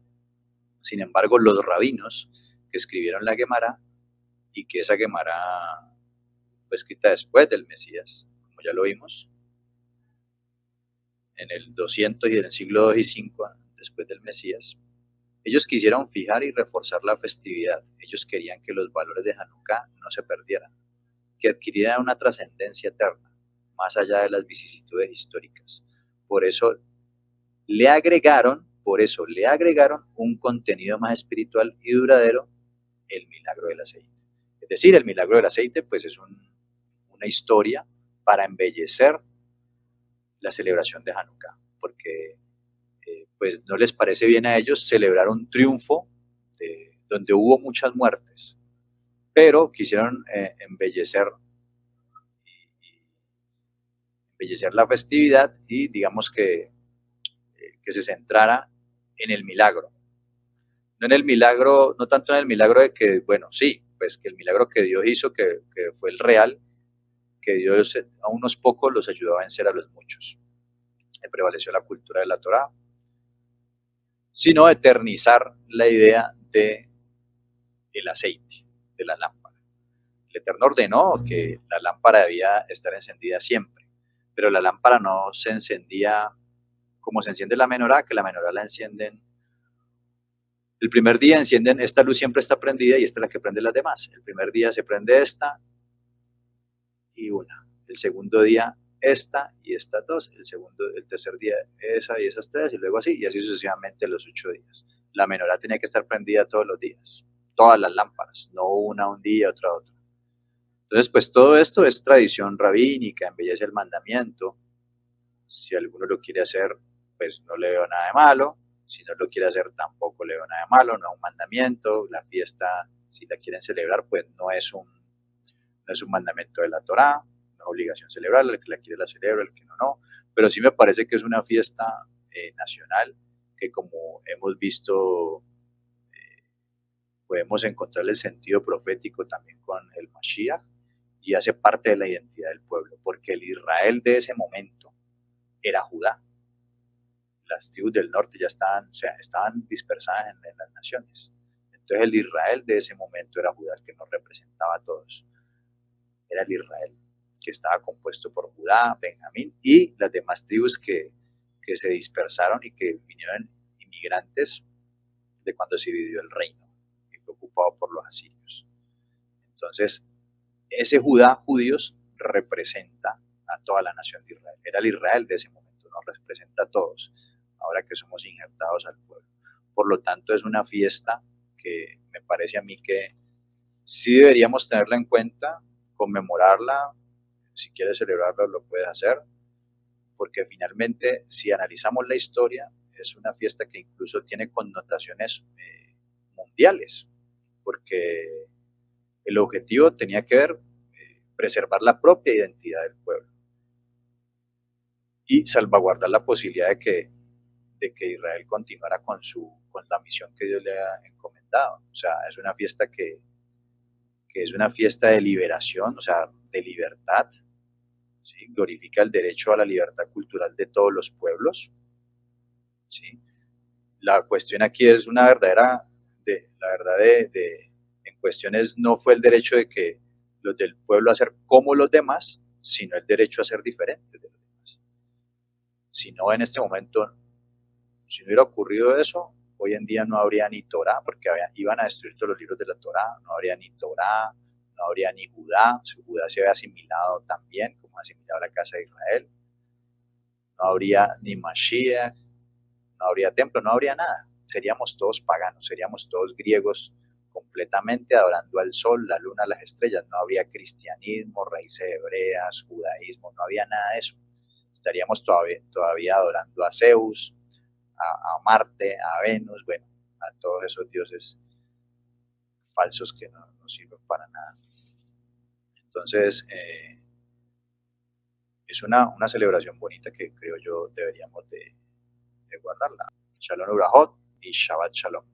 Sin embargo, los rabinos que escribieron la Gemara, y que esa Gemara fue escrita después del Mesías, como ya lo vimos, en el 200 y en el siglo 2 y 5 después del Mesías, ellos quisieron fijar y reforzar la festividad. Ellos querían que los valores de Hanukkah no se perdieran, que adquirieran una trascendencia eterna, más allá de las vicisitudes históricas. Por eso le agregaron un contenido más espiritual y duradero, el milagro del aceite. Es decir, el milagro del aceite pues es una historia para embellecer la celebración de Hanukkah, porque pues no les parece bien a ellos celebrar un triunfo donde hubo muchas muertes, pero quisieron embellecer la festividad y digamos que se centrara en el milagro. No en el milagro, no tanto en el milagro de que, bueno, sí, pues que el milagro que Dios hizo, que fue el real, que Dios a unos pocos los ayudó a vencer a los muchos. Prevaleció la cultura de la Torá, sino eternizar la idea del aceite, de la lámpara. El Eterno ordenó que la lámpara debía estar encendida siempre, pero la lámpara no se encendía como se enciende la menorá, que la menorá la encienden. El primer día encienden, esta luz siempre está prendida y esta es la que prende las demás. El primer día se prende esta y una. El segundo día esta y estas dos. El tercer día esa y esas tres y luego así y así sucesivamente los 8 días. La menorá tenía que estar prendida todos los días. Todas las lámparas, no una un día, otra otro. Entonces, pues todo esto es tradición rabínica, embellece el mandamiento. Si alguno lo quiere hacer, pues no le veo nada de malo. Si no lo quiere hacer, tampoco le veo nada de malo. No es un mandamiento. La fiesta, si la quieren celebrar, pues no es un mandamiento de la Torá. No es obligación celebrarla. El que la quiere la celebra, el que no, no. Pero sí me parece que es una fiesta nacional que, como hemos visto, podemos encontrar el sentido profético también con el Mashiach y hace parte de la identidad del pueblo, porque el Israel de ese momento era Judá. Las tribus del norte ya estaban dispersadas en las naciones. Entonces el Israel de ese momento era Judá, el que nos representaba a todos. Era el Israel, que estaba compuesto por Judá, Benjamín y las demás tribus que se dispersaron y que vinieron inmigrantes de cuando se dividió el reino y fue ocupado por los asirios. Entonces, ese Judá, judíos, representa a toda la nación de Israel. Era el Israel de ese momento, nos representa a todos, ahora que somos injertados al pueblo. Por lo tanto, es una fiesta que me parece a mí que sí deberíamos tenerla en cuenta, conmemorarla, si quieres celebrarla lo puedes hacer, porque finalmente, si analizamos la historia, es una fiesta que incluso tiene connotaciones mundiales, porque el objetivo tenía que ver preservar la propia identidad del pueblo y salvaguardar la posibilidad de que Israel continuara con la misión que Dios le ha encomendado. O sea, es una fiesta que es una fiesta de liberación, o sea, de libertad, ¿sí? Glorifica el derecho a la libertad cultural de todos los pueblos, ¿sí? La cuestión aquí es una verdadera, la verdad en cuestiones no fue el derecho de que los del pueblo a ser como los demás, sino el derecho a ser diferentes de los demás. Si no, en este momento, si no hubiera ocurrido eso, hoy en día no habría ni Torah, porque iban a destruir todos los libros de la Torah, no habría ni Torah, no habría ni Judá, Judá se había asimilado también, como asimilado la casa de Israel, no habría ni Mashiach, no habría templo, no habría nada, seríamos todos paganos, seríamos todos griegos completamente adorando al sol, la luna, las estrellas. No habría cristianismo, raíces hebreas, judaísmo, no había nada de eso. Estaríamos todavía adorando a Zeus, a Marte, a Venus, bueno, a todos esos dioses falsos que no sirven para nada. Entonces, es una celebración bonita que creo yo deberíamos de guardarla. Shalom Urahot y Shabbat Shalom.